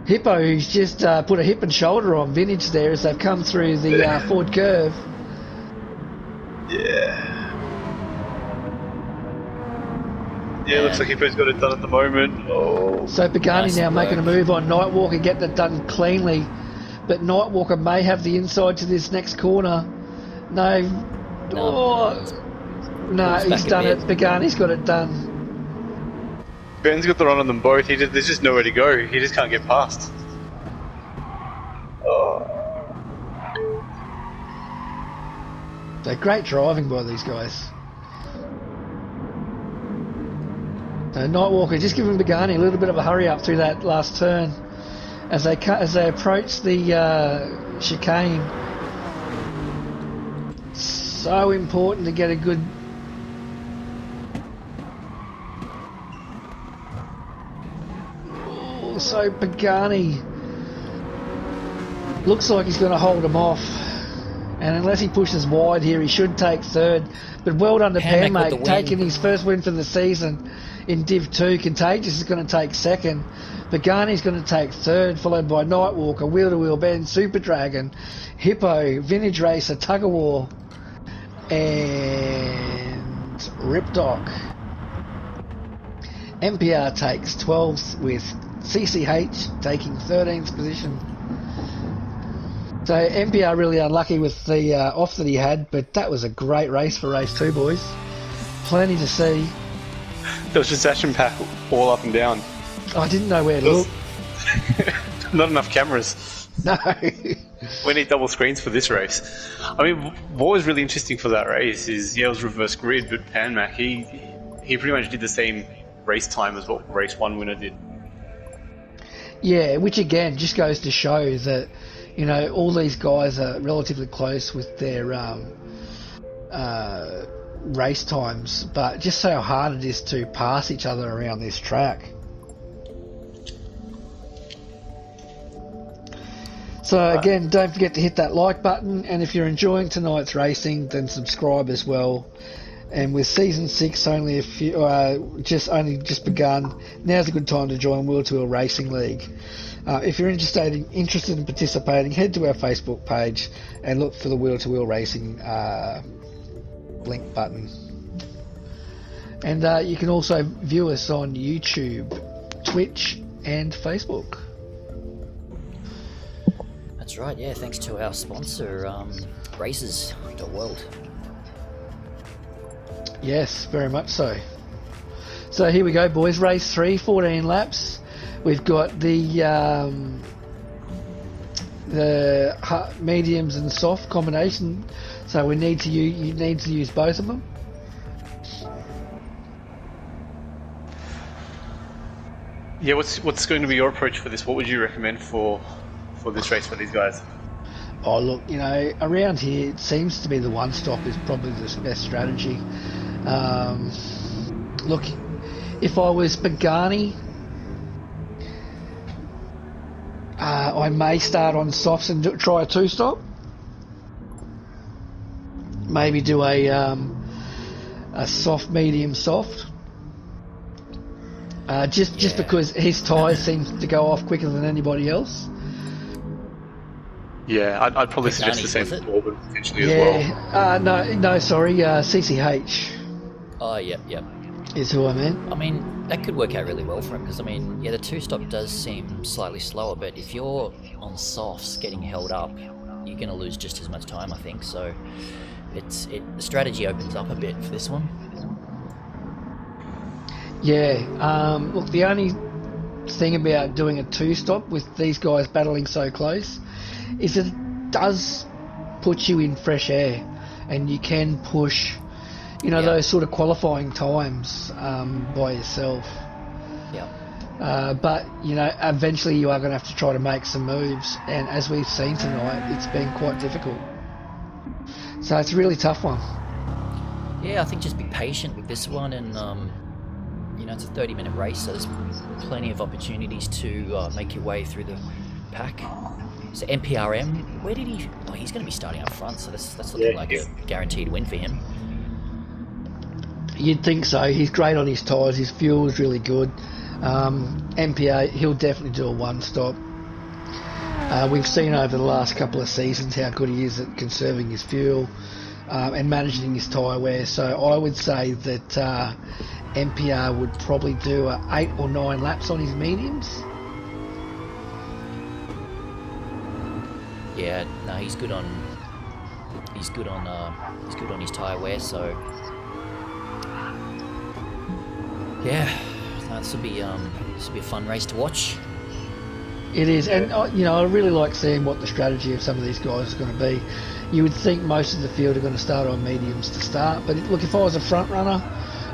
Hippo, who's just put a hip and shoulder on Vintage there as they've come through the Ford curve. Yeah, looks like Hippo's got it done at the moment. Oh. So Pagani Nice now work. making a move on Nightwalker, get that done cleanly. But Nightwalker may have the inside to this next corner. No. No, Pulls he's back a done bit. it. Pagani's got it done. Ben's got the run on them both. There's just nowhere to go. He just can't get past. So great driving by these guys. So Nightwalker just giving Pagani a little bit of a hurry up through that last turn as they approach the chicane. So important to get a good So Pagani looks like he's going to hold him off. And unless he pushes wide here, he should take third. But well done to Panmate, taking his first win for the season in Div 2. Contagious is going to take second. Pagani's going to take third, followed by Nightwalker, Wheel to Wheel Ben, Super Dragon, Hippo, Vintage Racer, Tug of War, and Ripdoc. MPR takes 12th with CCH taking 13th position. So MPR really unlucky with the off that he had, but that was a great race for race 2, boys. Plenty to see. There was just action pack all up and down. I didn't know where to look. Not enough cameras. No. We need double screens for this race. I mean, what was really interesting for that race is, yeah, it was reverse grid, but Panmac, he pretty much did the same race time as what race 1 winner did. Yeah, which again just goes to show that, you know, all these guys are relatively close with their race times, but just so hard it is to pass each other around this track. So again, don't forget to hit that like button, and if you're enjoying tonight's racing, then subscribe as well. And with season 6 only just begun, now's a good time to join Wheel to Wheel Racing League. If you're interested in participating, head to our Facebook page and look for the Wheel to Wheel Racing link button. And you can also view us on YouTube, Twitch, and Facebook. That's right, yeah, thanks to our sponsor, Races.world. Yes, very much so. So here we go, boys. Race 3, 14 laps. We've got the mediums and soft combination. So we need to you need to use both of them. Yeah, what's going to be your approach for this? What would you recommend for this race for these guys? Oh, look, you know, around here it seems to be the one stop is probably the best strategy. Look, if I was Pagani, I may start on softs and try a 2-stop. Maybe do a soft, medium, soft. Just because his tyres seem to go off quicker than anybody else. Yeah, I'd probably suggest the same for Auburn potentially as well. No, sorry, CCH. Oh, yep. Is who I meant. I mean, that could work out really well for him, because, I mean, yeah, the 2-stop does seem slightly slower, but if you're on softs getting held up, you're going to lose just as much time, I think, so the strategy opens up a bit for this one. Yeah, look, the only thing about doing a 2-stop with these guys battling so close is that it does put you in fresh air, and you can push, you know, those sort of qualifying times by yourself. Yeah. But, you know, eventually you are going to have to try to make some moves, and as we've seen tonight, it's been quite difficult. So it's a really tough one. Yeah, I think just be patient with this one, and you know, it's a 30-minute race, so there's plenty of opportunities to make your way through the pack. So MPRM, where did he? Oh, he's going to be starting up front, so that's looking like a guaranteed win for him. You'd think so. He's great on his tyres. His fuel is really good. MPA, he'll definitely do a 1-stop. We've seen over the last couple of seasons how good he is at conserving his fuel and managing his tyre wear. So I would say that MPR would probably do 8 or 9 laps on his mediums. Yeah, no, he's good on his tyre wear. So yeah, no, this will be a fun race to watch. It is, and you know, I really like seeing what the strategy of some of these guys is going to be. You would think most of the field are going to start on mediums to start, but look, if I was a front runner,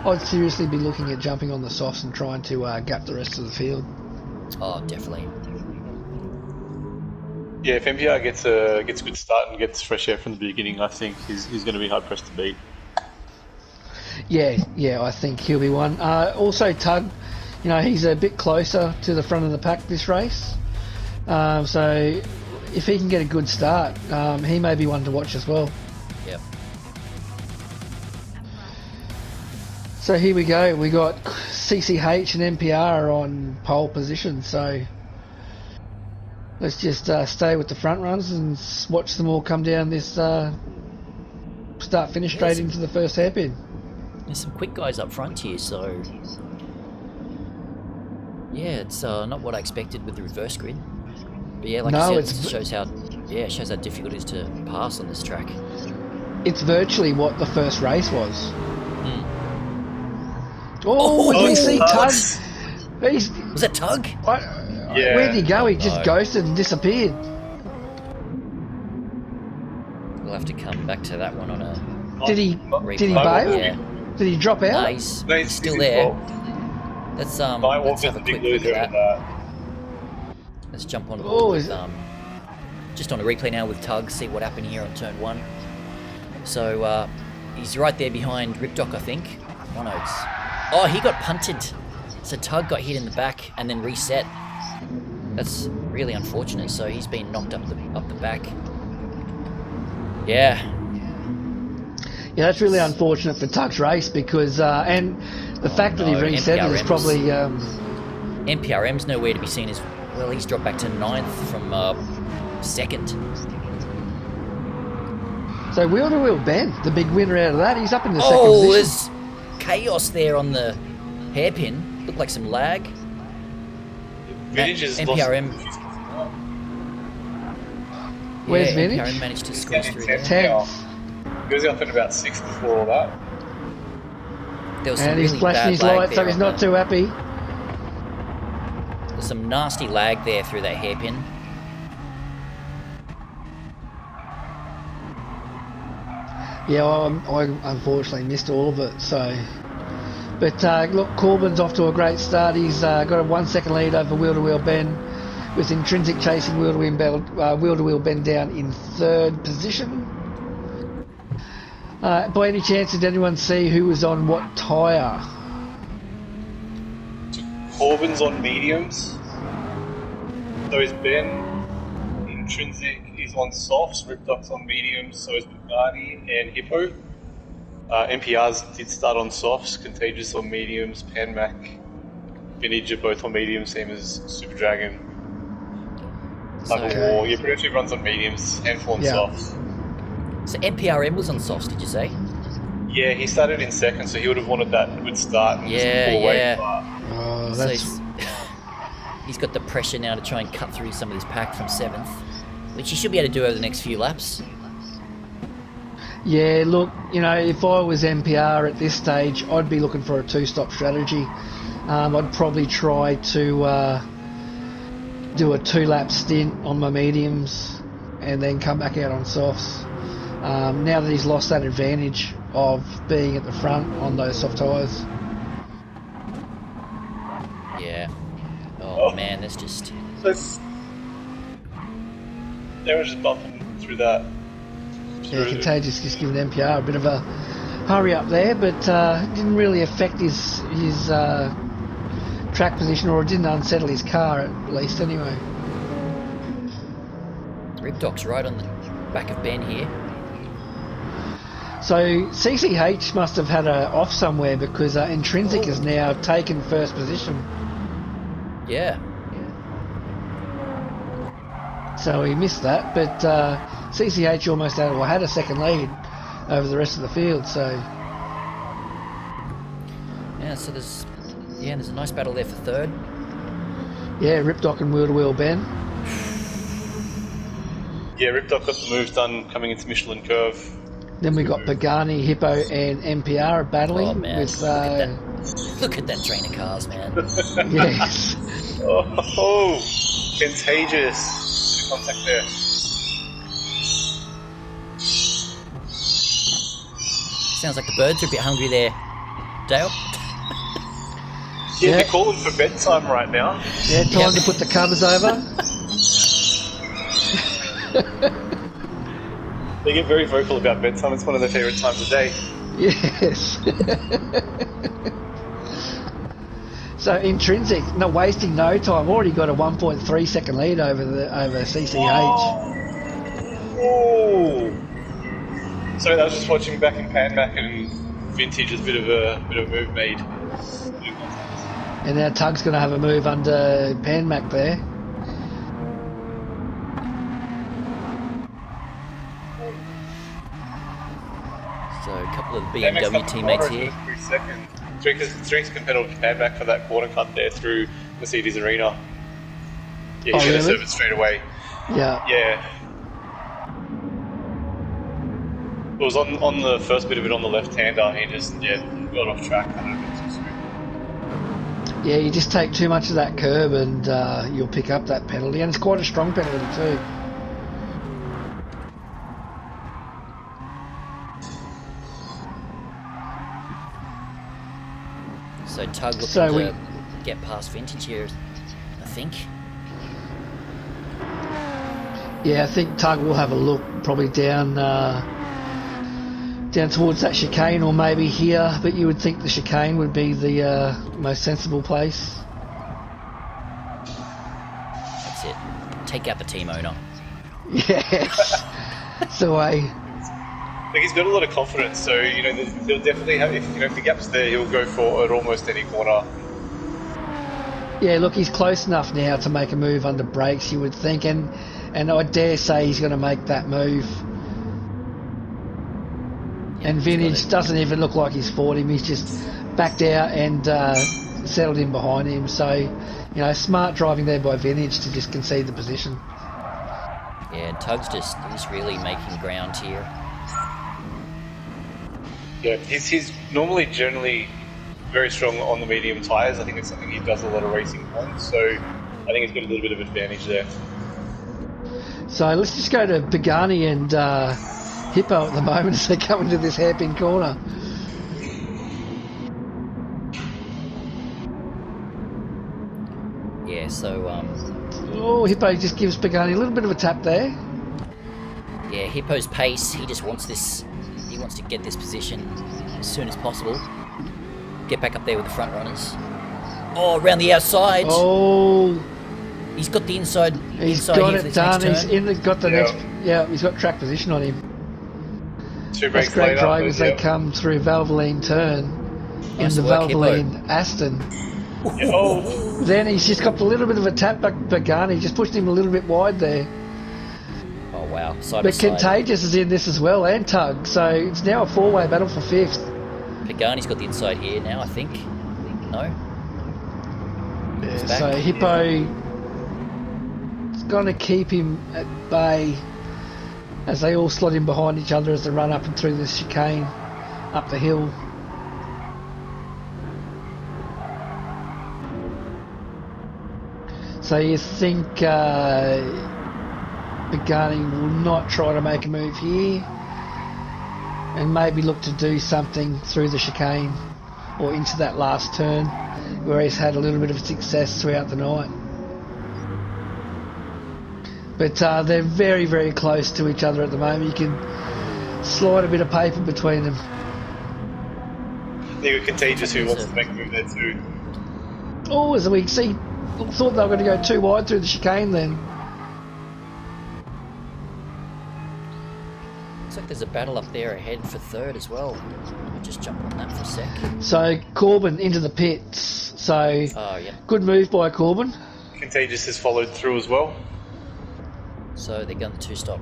I'd seriously be looking at jumping on the softs and trying to gap the rest of the field. Oh, definitely. Yeah, if MPR gets a good start and gets fresh air from the beginning, I think he's going to be hard pressed to beat. Yeah, I think he'll be one. Also, Tug, you know, he's a bit closer to the front of the pack this race. So if he can get a good start, he may be one to watch as well. Yep. So here we go. We got CCH and NPR on pole position. So let's just stay with the front runs and watch them all come down this start-finish straight into the first hairpin. There's some quick guys up front here, so yeah, it's not what I expected with the reverse grid. But yeah, like you said, it shows how difficult it is to pass on this track. It's virtually what the first race was. Oh, did we see Tug? Was that Tug? Yeah. Where did he go? He just ghosted and disappeared. We'll have to come back to that one on a. Did he replay. bail? Yeah. Did he drop out? No, he's still there. Let's let's have a quick look at that. Let's jump on board with, just on a replay now with Tug, see what happened here on turn 1. So he's right there behind Ripdoc, I think. Oh, he got punted. So Tug got hit in the back and then reset. That's really unfortunate. So he's been knocked up the back. Yeah. Yeah, that's really unfortunate for Tug's race because and the fact that he reset it is probably NPRM's nowhere to be seen as well. He's dropped back to 9th from 2nd. So Wheel to Wheel Ben, the big winner out of that, he's up in the second position. Oh, there's chaos there on the hairpin. Looked like some lag. NPRM. Where's Vintage? NPRM managed to squeeze through there. 10th. He was up in about 6th before all that. There was and some he's really flashing his bad lag light, so there he's on not too happy. There's some nasty lag there through that hairpin. Yeah, I unfortunately missed all of it. So, but look, Corbin's off to a great start. He's got a 1 second lead over Wheel to Wheel Ben, with Intrinsic chasing Wheel to Wheel Ben down in 3rd position. By any chance, did anyone see who was on what tyre? Corbin's on mediums. So is Ben. Intrinsic is on softs. Ripdoc's on mediums. So is Bugatti and Hippo. NPR's did start on softs. Contagious on mediums. Pan-Mac, Vintage are both on mediums. Same as Super Dragon. War. Yeah, pretty much everyone's on mediums. Handful on softs. So NPRM was on softs, did you say? Yeah, he started in 2nd, so he would have wanted that good start and pull away. Oh, so that's... he's got the pressure now to try and cut through some of this pack from 7th, which he should be able to do over the next few laps. Yeah, look, you know, if I was NPR at this stage, I'd be looking for a 2-stop strategy. I'd probably try to do a 2-lap stint on my mediums and then come back out on softs. Now that he's lost that advantage of being at the front on those soft tyres. Yeah. Oh man, that's just... They were just bumping through that. Yeah, Contagious just giving NPR a bit of a hurry up there, but didn't really affect his track position, or it didn't unsettle his car at least anyway. Ripdoc's right on the back of Ben here. So CCH must have had a off somewhere because Intrinsic has now taken 1st position. Yeah. So he missed that, but CCH almost had a 2nd lead over the rest of the field. So yeah, so there's a nice battle there for 3rd. Yeah, Ripdoc and Wheel to Wheel Ben. Yeah, Ripdoc got the moves done coming into Michelin Curve. Then we got Pagani, Hippo, and NPR battling. Oh man, with, look at that train of cars, man. Yes. Oh, Contagious. Contact there. Sounds like the birds are a bit hungry there, Dale. Yeah, they're calling for bedtime right now. Yeah, time to put the covers over. They get very vocal about bedtime. It's one of their favourite times of day. Yes. So Intrinsic, not wasting no time, already got a 1.3 second lead over CCH. Oh! Sorry, I was just watching back in Panmac and Vintage is a bit of a move made. And now Tug's going to have a move under Panmac there. So a couple of BMW teammates here. 3 seconds. Three competitive Panmac for that corner cut there through Mercedes Arena. Yeah, he's going to serve it straight away. Yeah. Yeah. It was on the first bit of it on the left-hander. He just got off track. Yeah, you just take too much of that curb and you'll pick up that penalty, and it's quite a strong penalty too. So Tug looking to get past Vintage here, I think. Yeah, I think Tug will have a look probably down towards that chicane, or maybe here, but you would think the chicane would be the most sensible place. That's it. Take out the team owner. Yes. It's the way. Like, he's got a lot of confidence, so he'll definitely have. If the gap's there, he'll go for at almost any corner. Yeah, look, he's close enough now to make a move under brakes, you would think, and I dare say he's going to make that move. Yeah, and Vintage doesn't even look like he's fought him. He's just backed out and settled in behind him. So, smart driving there by Vintage to just concede the position. Yeah, and Tug's he's really making ground here. Yeah, he's normally generally very strong on the medium tyres. I think it's something he does a lot of racing on, so I think he's got a little bit of advantage there. So let's just go to Pagani and Hippo at the moment as they come into this hairpin corner. Yeah, so Oh, Hippo just gives Pagani a little bit of a tap there. yeah, Hippo's pace, he just wants this. He wants to get this position as soon as possible. Get back up there with the front runners. Oh, around the outside. Oh, He's got the inside. he's inside got here it for this done. next He's turn. got the next. Yeah, he's got track position on him. Two That's breaks great later, driving as they yeah. come through Valvoline turn in Nice the work, Hippo. Valvoline Aston. Yeah, oh, Then he's just got a little bit of a tap back Pagani, just pushed him a little bit wide there. Oh wow, side by But side. Contagious is in this as well, and Tug, so it's now a four-way battle for fifth. Pagani's got the inside here now, I think. No? He's back. So Hippo is going to keep him at bay as they all slot in behind each other as they run up and through this chicane up the hill. So you think Pagani will not try to make a move here and maybe look to do something through the chicane or into that last turn where he's had a little bit of success throughout the night. But they're very, very close to each other at the moment. You can slide a bit of paper between them. you got Contagious who wants to make a move there too. Oh, as we see, thought they were going to go too wide through the chicane then. Looks like there's a battle up there ahead for third as well. I'll just jump on that for a sec. So Corbin into the pits. So Oh, yeah. good move by Corbin. Contagious has followed through as well. So they're going to two-stop.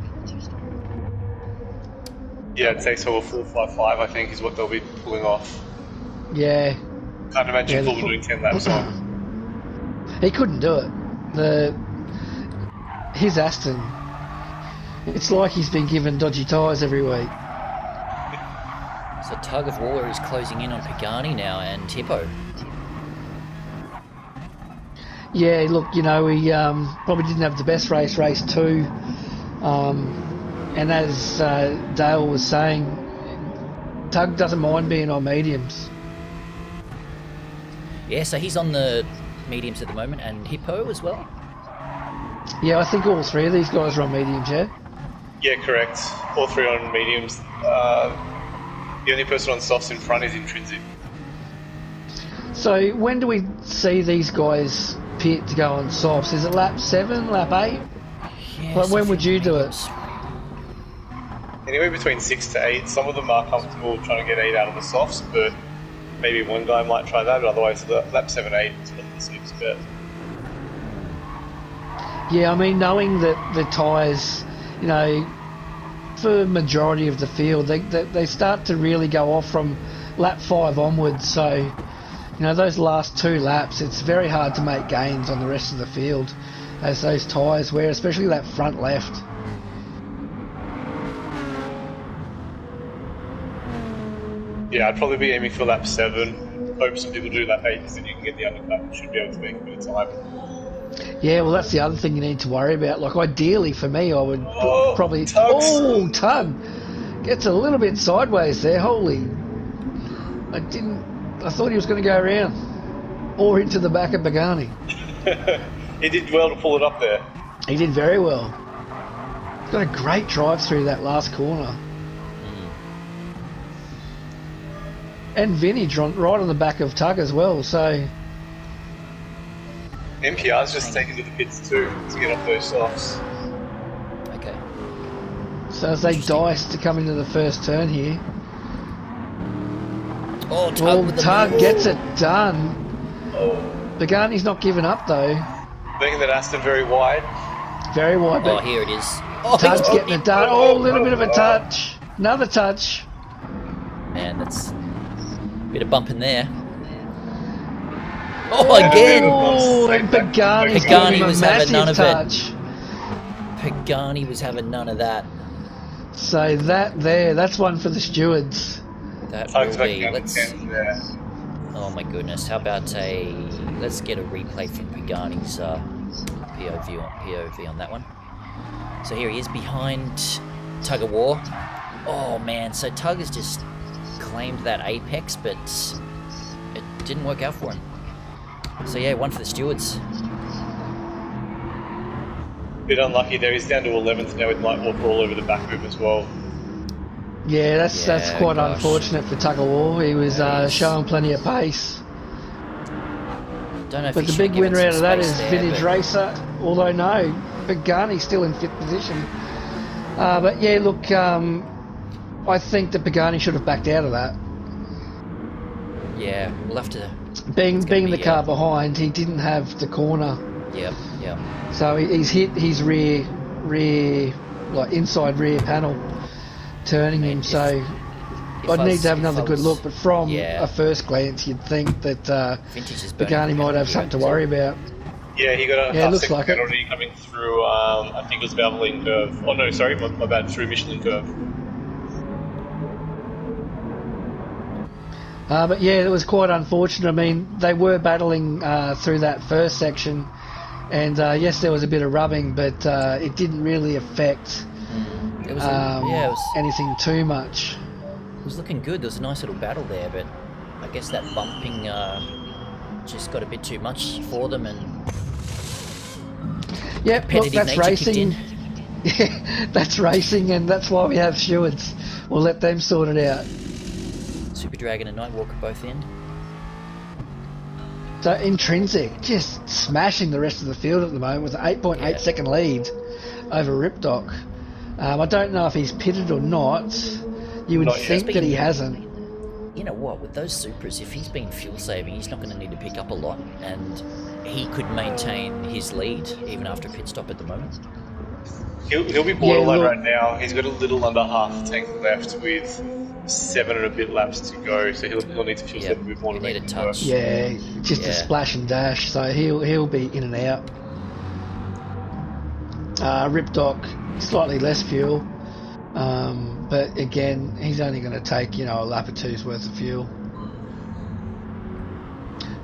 Yeah, it takes over 4.55, I think, is what they'll be pulling off. Yeah, Can't imagine Yeah, Corbin doing 10 laps on. he couldn't do it. His Aston, it's like he's been given dodgy tyres every week. So Tug of War is closing in on Pagani now and Hippo. Yeah, look, he probably didn't have the best race two. And as Dale was saying, Tug doesn't mind being on mediums. Yeah, so he's on the mediums at the moment, and Hippo as well. Yeah, I think all three of these guys are on mediums, yeah? Yeah, correct. All three on mediums. The only person on softs in front is Intrinsic. So when do we see these guys pit to go on softs? Is it lap 7, lap 8? Yeah, Like, when would you do it? Anywhere between 6 to 8. Some of them are comfortable trying to get 8 out of the softs, but maybe one guy might try that, but otherwise lap 7, 8 is what the safest bet. Yeah, I mean, knowing that the tyres, you know, for the majority of the field, they start to really go off from lap 5 onwards, so, you know, those last 2 laps, it's very hard to make gains on the rest of the field as those tyres wear, especially that front left. Yeah, I'd probably be aiming for lap 7. Hope some people do lap 8, because then you can get the undercut. You should be able to make a bit of time. Yeah, well, that's the other thing you need to worry about. Like, ideally for me, I would probably... Tugs. Oh, Tug! Gets a little bit sideways there. Holy... I thought he was going to go around. Or into the back of Pagani. He did well to pull it up there. He did very well. He's got a great drive through that last corner. And vintage right on the back of Tug as well, so... MPR's just taken to the pits too, to get off those softs. Okay. So as they dice to come into the first turn here... Oh, Tug Well, with the Tug move. gets it done. Oh. Pagani's not giving up though. Making that Aston very wide. Very wide, Oh, but here it is. Oh, Tug's he's- getting it done. Oh, a little bit of a touch. Another touch. Man, that's a bit of bump in there. Oh, again! Oh, and Pagani's Pagani giving him a was having none massive of it. touch. Pagani was having none of that. So that's one for the stewards. That Tugs will back be. down to Let's. 10 there. Oh my goodness! How about a? Let's get a replay from Pagani's POV on that one. So here he is behind Tug of War. Oh man! So Tug has just claimed that apex, but it didn't work out for him. So yeah, one for the stewards. Bit unlucky there. He's down to 11th now with Nightwalker all over the back of him as well. Yeah, that's quite gosh. unfortunate for Tug of War. He was showing plenty of pace. Don't know if But he the should big have given winner out some of that space is there, Vintage but- Racer. Although no, Pagani's still in 5th position. But yeah, look, I think that Pagani should have backed out of that. Yeah, we'll have to. Being gonna the be, car behind, he didn't have the corner, Yep. so he's hit his rear, like inside rear panel, turning him. So I'd need to have another good look. But from a first glance, you'd think that Vintage is burning Pagani might have here, something to worry about. Yeah, he got a Yeah, half looks second like it. penalty coming through, I think it was Valvoline Curve. Oh no, sorry, my bad, through Michelin Curve. But yeah, it was quite unfortunate. I mean, they were battling through that first section, and yes, there was a bit of rubbing, but it didn't really affect It was, it was anything too much. It was looking good. There was a nice little battle there, but I guess that bumping just got a bit too much for them, and Yep, look, competitive that's nature kicked racing. in. Yeah, that's racing, and that's why we have stewards. We'll let them sort it out. Super Dragon and Nightwalker both in. So Intrinsic just smashing the rest of the field at the moment with an 8.8 second lead over Ripdoc. I don't know if he's pitted or not. You would Not yet. think that he hasn't. You know what? With those Supras, if he's been fuel saving, he's not going to need to pick up a lot, and he could maintain his lead even after a pit stop at the moment. He'll be borderline look- right now. He's got a little under half a tank left with 7 and a bit laps to go, so he'll need to fuel save a bit more to he make needed it touch. work. Yeah, just a Yeah. splash and dash, so he'll be in and out. Ripdoc, slightly less fuel, but again, he's only going to take a lap or two's worth of fuel.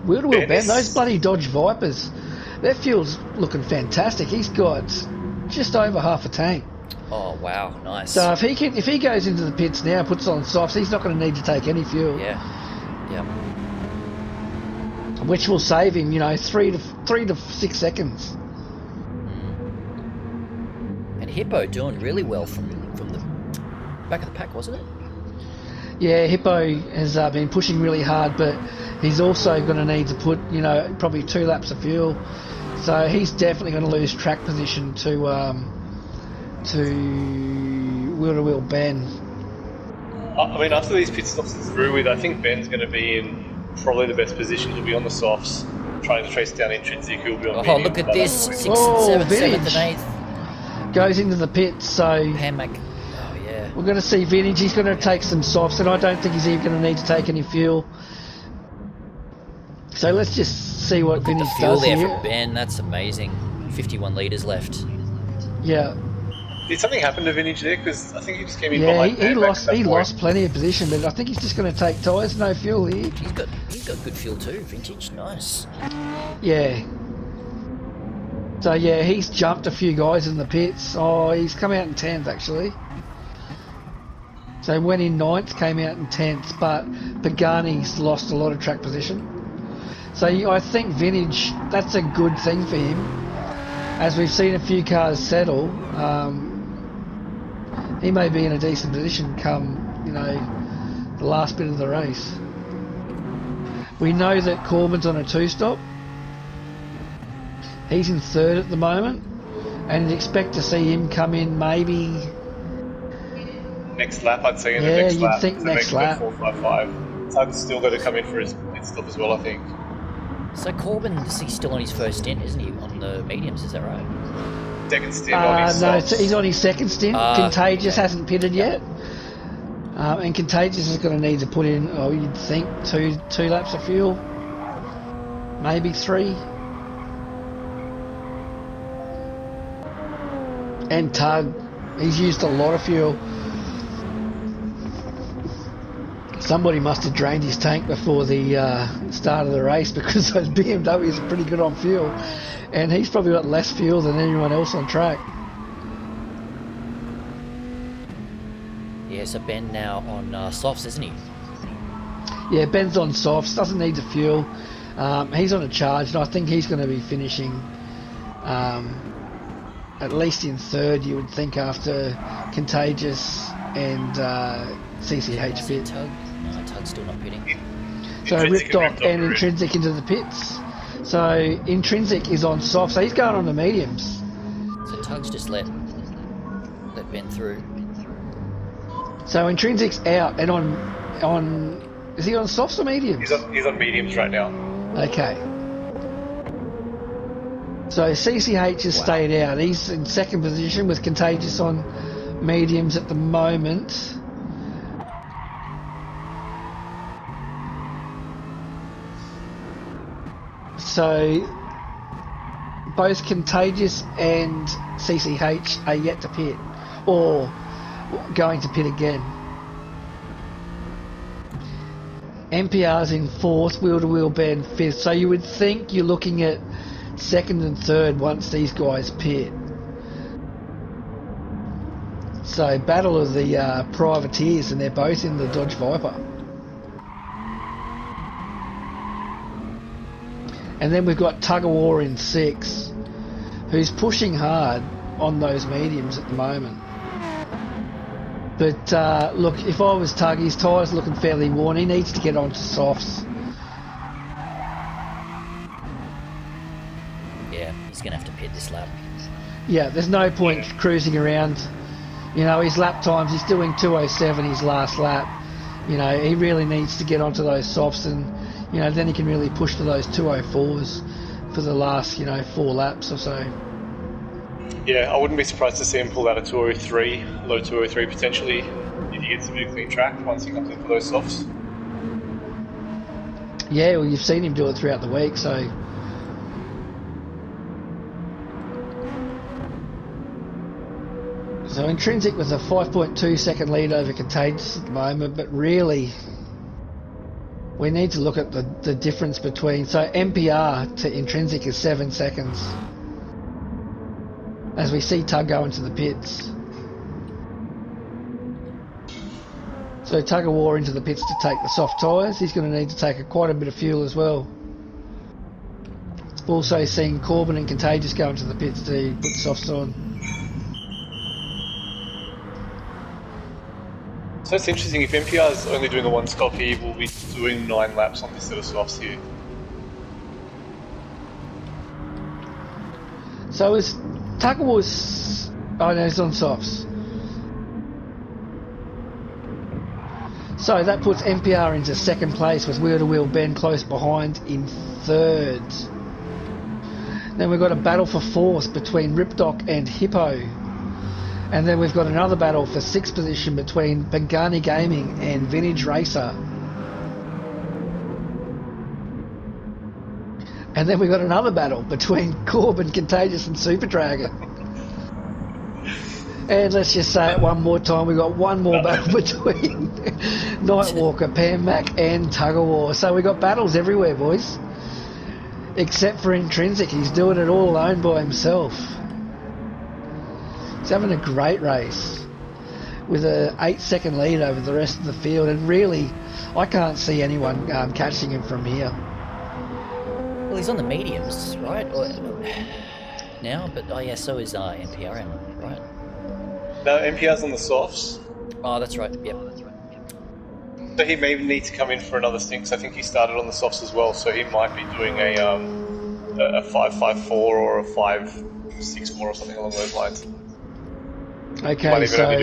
Wheel to wheel Ben, those bloody Dodge Vipers, their fuel's looking fantastic. He's got just over half a tank. Oh wow, nice. So if he goes into the pits now, puts on softs, he's not going to need to take any fuel. Yeah. Which will save him, 3 to 6 seconds. And Hippo doing really well from the back of the pack, wasn't it? Yeah, Hippo has been pushing really hard, but he's also going to need to put, probably 2 laps of fuel. So he's definitely going to lose track position to wheel-to-wheel Ben. I mean, after these pit stops are through with, I think Ben's going to be in probably the best position. He'll be on the softs, trying to chase down Intrinsic, who'll be on medium. Look at this. 6th, Oh, 7th, Vintage 7th and 8th. goes into the pits, so Pan-Mac. Oh, yeah. we're going to see Vintage. He's going to take some softs, and I don't think he's even going to need to take any fuel. So let's just see what Vintage Fuel does there here. for Ben. That's amazing. 51 litres left. Yeah. Did something happen to Vintage there? Because I think he just came in Yeah, behind he lost plenty of position, but I think he's just going to take tyres, no fuel here. He's got good fuel too, Vintage. Nice. Yeah. So yeah, he's jumped a few guys in the pits. Oh, he's come out in 10th actually. So went in 9th, came out in 10th, but Pagani's lost a lot of track position. So I think Vintage, that's a good thing for him. As we've seen a few cars settle, he may be in a decent position come, the last bit of the race. We know that Corbin's on a 2-stop. He's in 3rd at the moment, and you'd expect to see him come in maybe next lap. I'd say in the Yeah, next you'd lap. think to next make lap. the 4.55. Tug's still got to come in for his pit stop as well, I think. So Corbin's still on his first stint, isn't he? On the mediums, is that right? Second stint on his no, softs. he's on his 2nd stint. Contagious hasn't pitted yet. And Contagious is going to need to put in, you'd think, two laps of fuel. Maybe 3. And Tug, he's used a lot of fuel. Somebody must have drained his tank before the start of the race, because those BMWs are pretty good on fuel. And he's probably got less fuel than anyone else on track. Yeah, so Ben now on softs, isn't he? Yeah, Ben's on softs, doesn't need the fuel. He's on a charge, and I think he's going to be finishing at least in 3rd, you would think, after Contagious and CCH pit. Tug? No, Tug's still not pitting. So ripped off and Intrinsic into the pits. So Intrinsic is on soft, so he's going on the mediums. So Tug's just let Ben through. So Intrinsic's out and on is he on softs or mediums? He's on mediums right now. Okay. So CCH has stayed out. He's in 2nd position with Contagious on mediums at the moment. So both Contagious and CCH are yet to pit, or going to pit again. MPR's in 4th, wheel-to-wheel Ben 5th. So you would think you're looking at 2nd and 3rd once these guys pit. So battle of the privateers, and they're both in the Dodge Viper. And then we've got Tug of War in 6th, who's pushing hard on those mediums at the moment. But look, if I was Tug, his tyres looking fairly worn. He needs to get onto softs. Yeah, he's going to have to pit this lap. Yeah, there's no point cruising around. His lap times, he's doing 2:07 his last lap. He really needs to get onto those softs, and then he can really push to those 2:04s for the last 4 laps or so. Yeah, I wouldn't be surprised to see him pull out a 203, low 203 potentially, if he gets a bit of clean track once he comes in for those softs. Yeah, well, you've seen him do it throughout the week, so. So Intrinsic with a 5.2 second lead over Contagious at the moment, but really we need to look at the difference between, so MPR to Intrinsic is 7 seconds. As we see Tug go into the pits. So Tug of War into the pits to take the soft tyres. He's going to need to take quite a bit of fuel as well. Also seeing Corbin and Contagious go into the pits to put softs on. So that's interesting. If NPR is only doing a one stop here, we'll be doing 9 laps on this set of softs here. So is Tuggerwar's... Oh no, he's on softs. So that puts NPR into second place with Wheel to Wheel Ben close behind in third. Then we've got a battle for fourth between Ripdoc and Hippo. And then we've got another battle for sixth position between Pagani Gaming and Vintage Racer. And then we've got another battle between Corbin, Contagious and Super Dragon. And let's just say it one more time, we've got one more battle between Nightwalker, Pam Mac and Tug of War. So we've got battles everywhere, boys. Except for Intrinsic, he's doing it all alone by himself. He's having a great race with a 8-second lead over the rest of the field, and really, I can't see anyone catching him from here. Well, he's on the mediums, right? Now, but oh yeah, so is NPRM, right? No, NPR's on the softs. Oh, that's right. Yep. So he may need to come in for another stint, because I think he started on the softs as well, so he might be doing a 5.54 or a 5.64 or something along those lines. Okay, so that.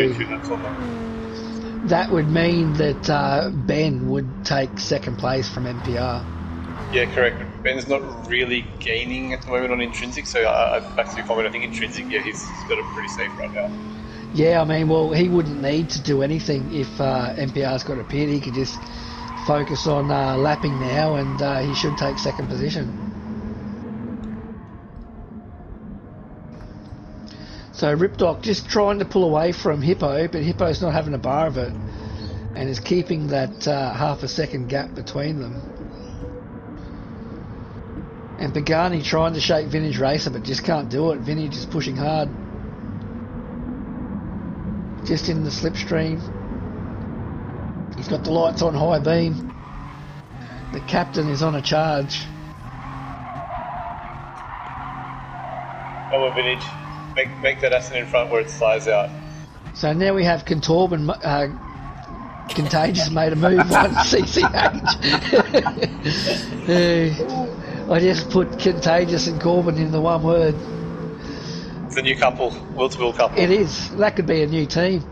that would mean that Ben would take second place from NPR. Yeah, correct. Ben's not really gaining at the moment on Intrinsic, so back to your comment, I think Intrinsic, yeah, he's got it pretty safe right now. Yeah, I mean, well, he wouldn't need to do anything if NPR's got a pit. He could just focus on lapping now, and he should take second position. So Ripdoc just trying to pull away from Hippo, but Hippo's not having a bar of it, and is keeping that half a second gap between them. And Pagani trying to shake Vintage Racer, but just can't do it. Vintage is pushing hard. Just in the slipstream. He's got the lights on high beam. The captain is on a charge. Come on, Vintage. Make that Aston in front where it slides out. So now we have Contorban. Contagious made a move on CCH. I just put Contagious and Corbin in the one word. It's a new couple, will-to-will couple. It is. That could be a new team.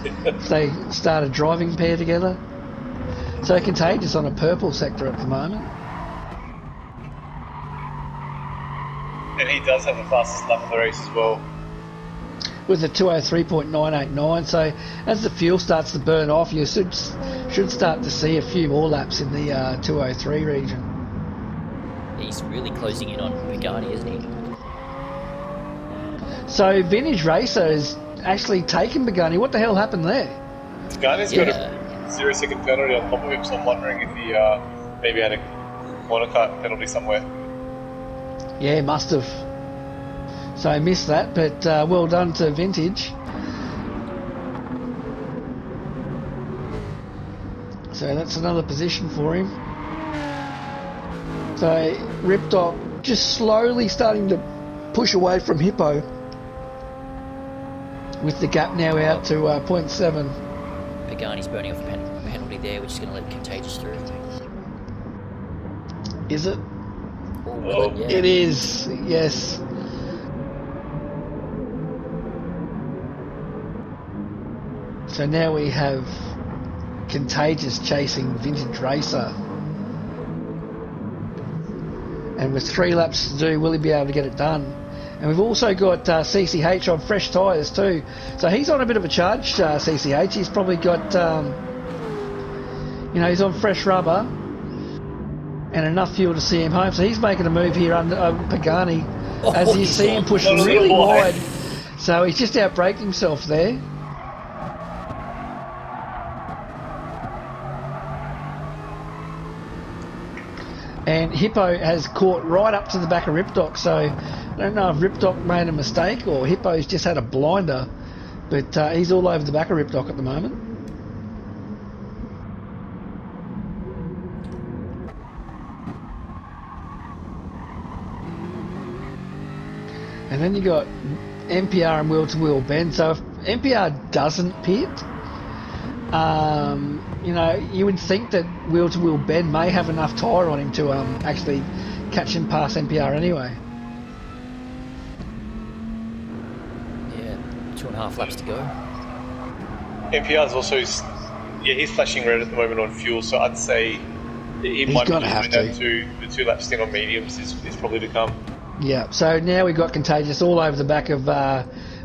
If they start a driving pair together. So Contagious on a purple sector at the moment. And he does have the fastest lap of the race as well. With a 203.989. So as the fuel starts to burn off, you should start to see a few more laps in the 203 region. He's really closing in on Pagani, isn't he? So Vintage Racer is actually taking Pagani. What the hell happened there? Pagani's got a 0-second penalty on top of him, so I'm wondering if he maybe had a corner cut penalty somewhere. Yeah, must have. So I missed that, but well done to Vintage. So that's another position for him. So Ripdoc just slowly starting to push away from Hippo, with the gap now out to 0.7. Pagani's burning off a penalty there, which is going to let Contagious through. Is it? Oh, yeah. It is, yes. So now we have Contagious chasing Vintage Racer. And with 3 laps to do, will he be able to get it done? And we've also got CCH on fresh tyres too. So he's on a bit of a charge, CCH. He's probably got, he's on fresh rubber and enough fuel to see him home. So he's making a move here under Pagani as you see him push really wide. So he's just outbraked himself there. And Hippo has caught right up to the back of Ripdoc, so I don't know if Ripdoc made a mistake or Hippo's just had a blinder, but he's all over the back of Ripdoc at the moment. And then you got NPR and Wheel to Wheel Ben. So if NPR doesn't pit, You know, you would think that wheel-to-wheel Ben may have enough tyre on him to actually catch him past NPR anyway. Yeah, 2.5 laps to go. NPR's also, he's flashing red at the moment on fuel, so I'd say he might be doing that too. The 2 laps in on mediums is probably to come. Yeah, so now we've got Contagious all over the back of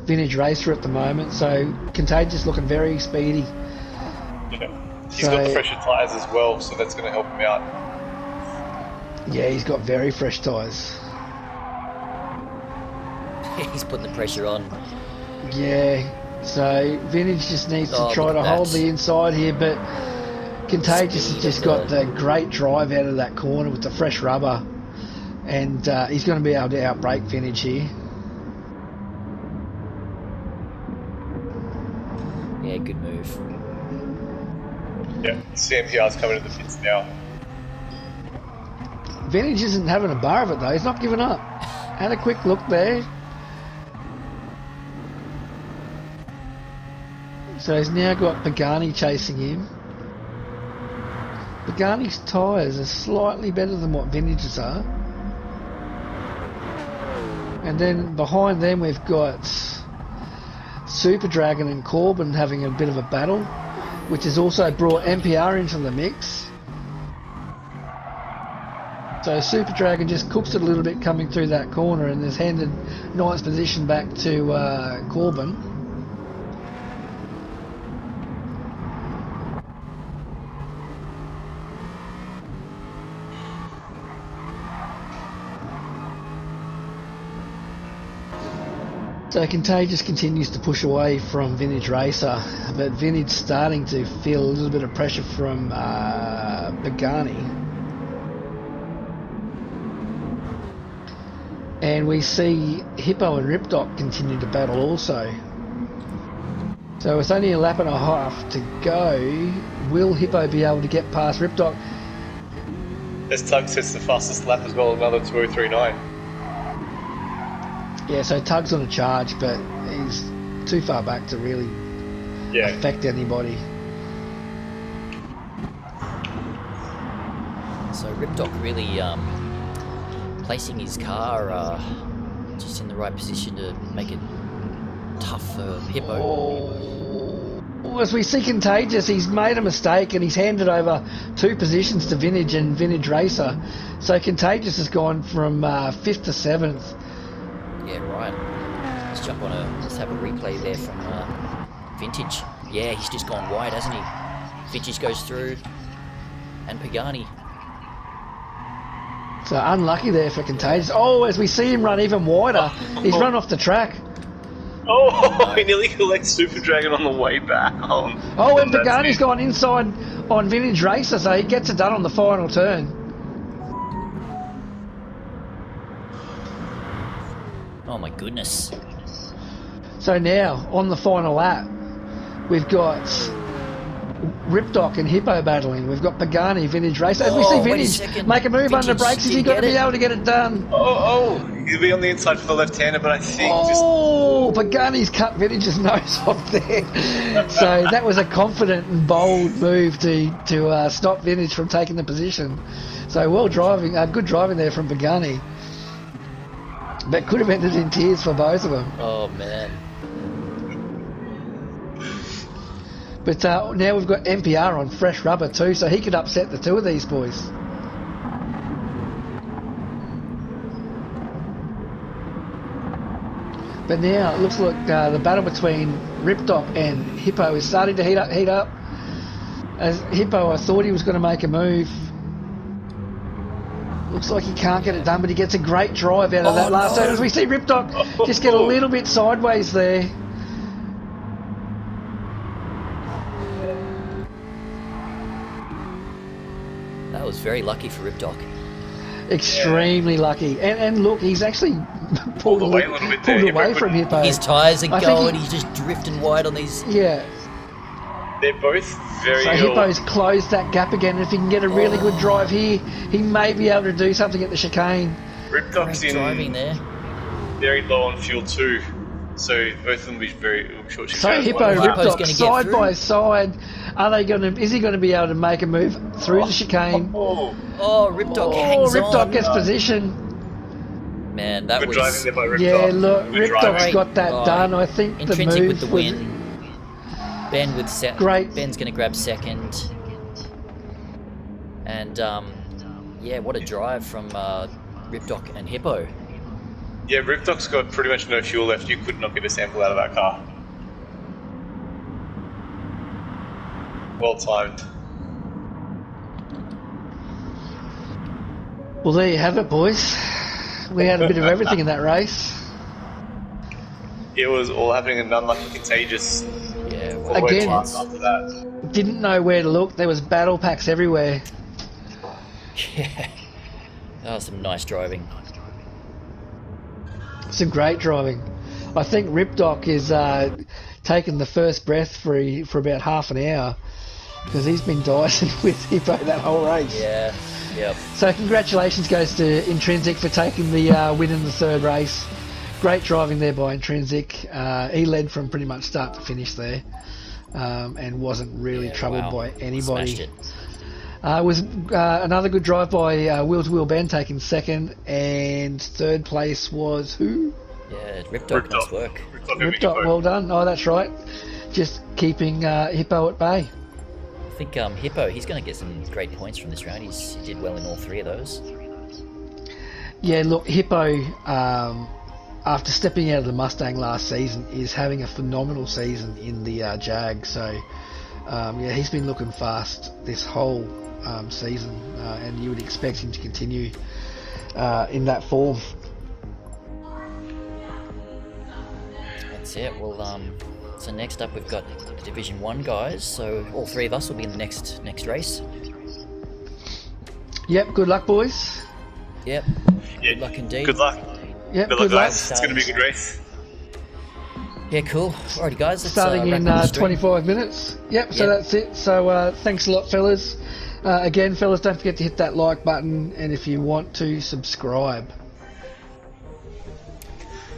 Vintage Racer at the moment, so Contagious looking very speedy. Yeah. He's got the fresher tyres as well, so that's going to help him out. Yeah, he's got very fresh tyres. He's putting the pressure on. Yeah, so Vintage just needs to try to hold the inside here, but Contagious has just got the great drive out of that corner with the fresh rubber, and he's going to be able to outbrake Vintage here. Yeah, good move. Yeah, CMPR's coming to the pits now. Vintage isn't having a bar of it though, he's not giving up. Had a quick look there. So he's now got Pagani chasing him. Pagani's tyres are slightly better than what Vintage's are. And then behind them we've got Super Dragon and Corbin having a bit of a battle, which has also brought NPR into the mix. So Super Dragon just cooks it a little bit coming through that corner and has handed ninth position back to Corbin. So Contagious continues to push away from Vintage Racer, but Vintage starting to feel a little bit of pressure from Pagani. And we see Hippo and Ripdoc continue to battle also. So it's only a lap and a half to go. Will Hippo be able to get past Ripdoc? As Tug sets the fastest lap as well, another 2039. Yeah, so Tug's on a charge, but he's too far back to really affect anybody. So Ripdoc really placing his car just in the right position to make it tough for Hippo. As we see Contagious, he's made a mistake and he's handed over 2 positions to Vintage and Vintage Racer. So Contagious has gone from 5th to 7th. Yeah, right. Let's have a replay there from Vintage. Yeah, he's just gone wide, hasn't he? Vintage goes through, and Pagani. So unlucky there for Contagious. Oh, as we see him run even wider, he's run off the track. Oh, he nearly collects Super Dragon on the way back. And Pagani's gone inside on Vintage Racer, so he gets it done on the final turn. Oh my goodness. So now, on the final lap, we've got Ripdoc and Hippo battling. We've got Pagani, Vintage Racer. As we see Vintage make a move under brakes, is he got to be able to get it done? He'll be on the inside for the left-hander, but I think Pagani's cut Vintage's nose off there. So that was a confident and bold move to stop Vintage from taking the position. So good driving there from Pagani. But could have ended in tears for both of them. Oh, man. But now we've got NPR on fresh rubber too, so he could upset the 2 of these boys. But now it looks like the battle between Ripdoc and Hippo is starting to heat up. As Hippo, I thought he was going to make a move. Looks like he can't get it done, but he gets a great drive out of that last turn. As we see Ripdoc just get a little bit sideways there. That was very lucky for Ripdoc. Extremely lucky. And look, he's actually pulled away a little bit from Hippo. His tyres are going, he's just drifting wide on these. Yeah. They're both very So Hippo's closed that gap again, and if he can get a really good drive here, he may be able to do something at the chicane. Ripdoc's in driving there. Very low on fuel too. So both of them will be very short. So Hippo, Rip Doc, side by side. Are they going to? Is he going to be able to make a move through the chicane? Rip Doc hangs Rip on. Doc gets position. Man, that was driving there by Rip Yeah, Doc. look, Rip Doc's got that Right. done. I think the Intrinsic move with the win. Ben with Great. Ben's going to grab second. And yeah, what a drive from Rip Doc and Hippo. Yeah, Rip Doc's got pretty much no fuel left. You could not get a sample out of that car. Well timed. Well, there you have it, boys. We had a bit of everything in that race. It was all happening and none like contagious. Yeah, All the way Again, fast after that. Didn't know where to look. There was battle packs everywhere. yeah. That was some nice driving. Some great driving. I think Rip Doc is taking the first breath for about half an hour because he's been dicing with Hippo that whole race. Yeah, yep. So congratulations goes to Intrinsic for taking the win in the third race. Great driving there by Intrinsic. He led from pretty much start to finish there and wasn't really troubled by anybody. Smashed it. Was another good drive by Wheel to Wheel Ben taking second, and third place was who? Yeah, Rip Doc, nice work. Rip Doc, well done. Oh, that's right. Just keeping Hippo at bay. I think Hippo, he's going to get some great points from this round. He did well in all three of those. Yeah, look, Hippo, after stepping out of the Mustang last season, is having a phenomenal season in the Jag. So, yeah, he's been looking fast this whole season, and you would expect him to continue in that form. That's it. Well, so next up we've got the Division 1 guys. So all three of us will be in the next race. Yep, good luck, boys. Yep. Yeah, Good luck indeed. Good luck. Yep, Good luck, guys. It's going to be a good race. Yeah, cool. Alrighty, guys. Let's, Starting in wrap up the stream. 25 minutes. Yep, so that's it. So thanks a lot, fellas. Again, fellas, don't forget to hit that like button, and if you want to, subscribe.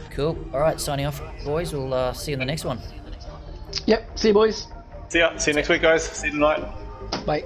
Cool. Alright, signing off, boys. We'll see you in the next one. Yep, see you, boys. See ya. See you next week, guys. See you tonight. Bye.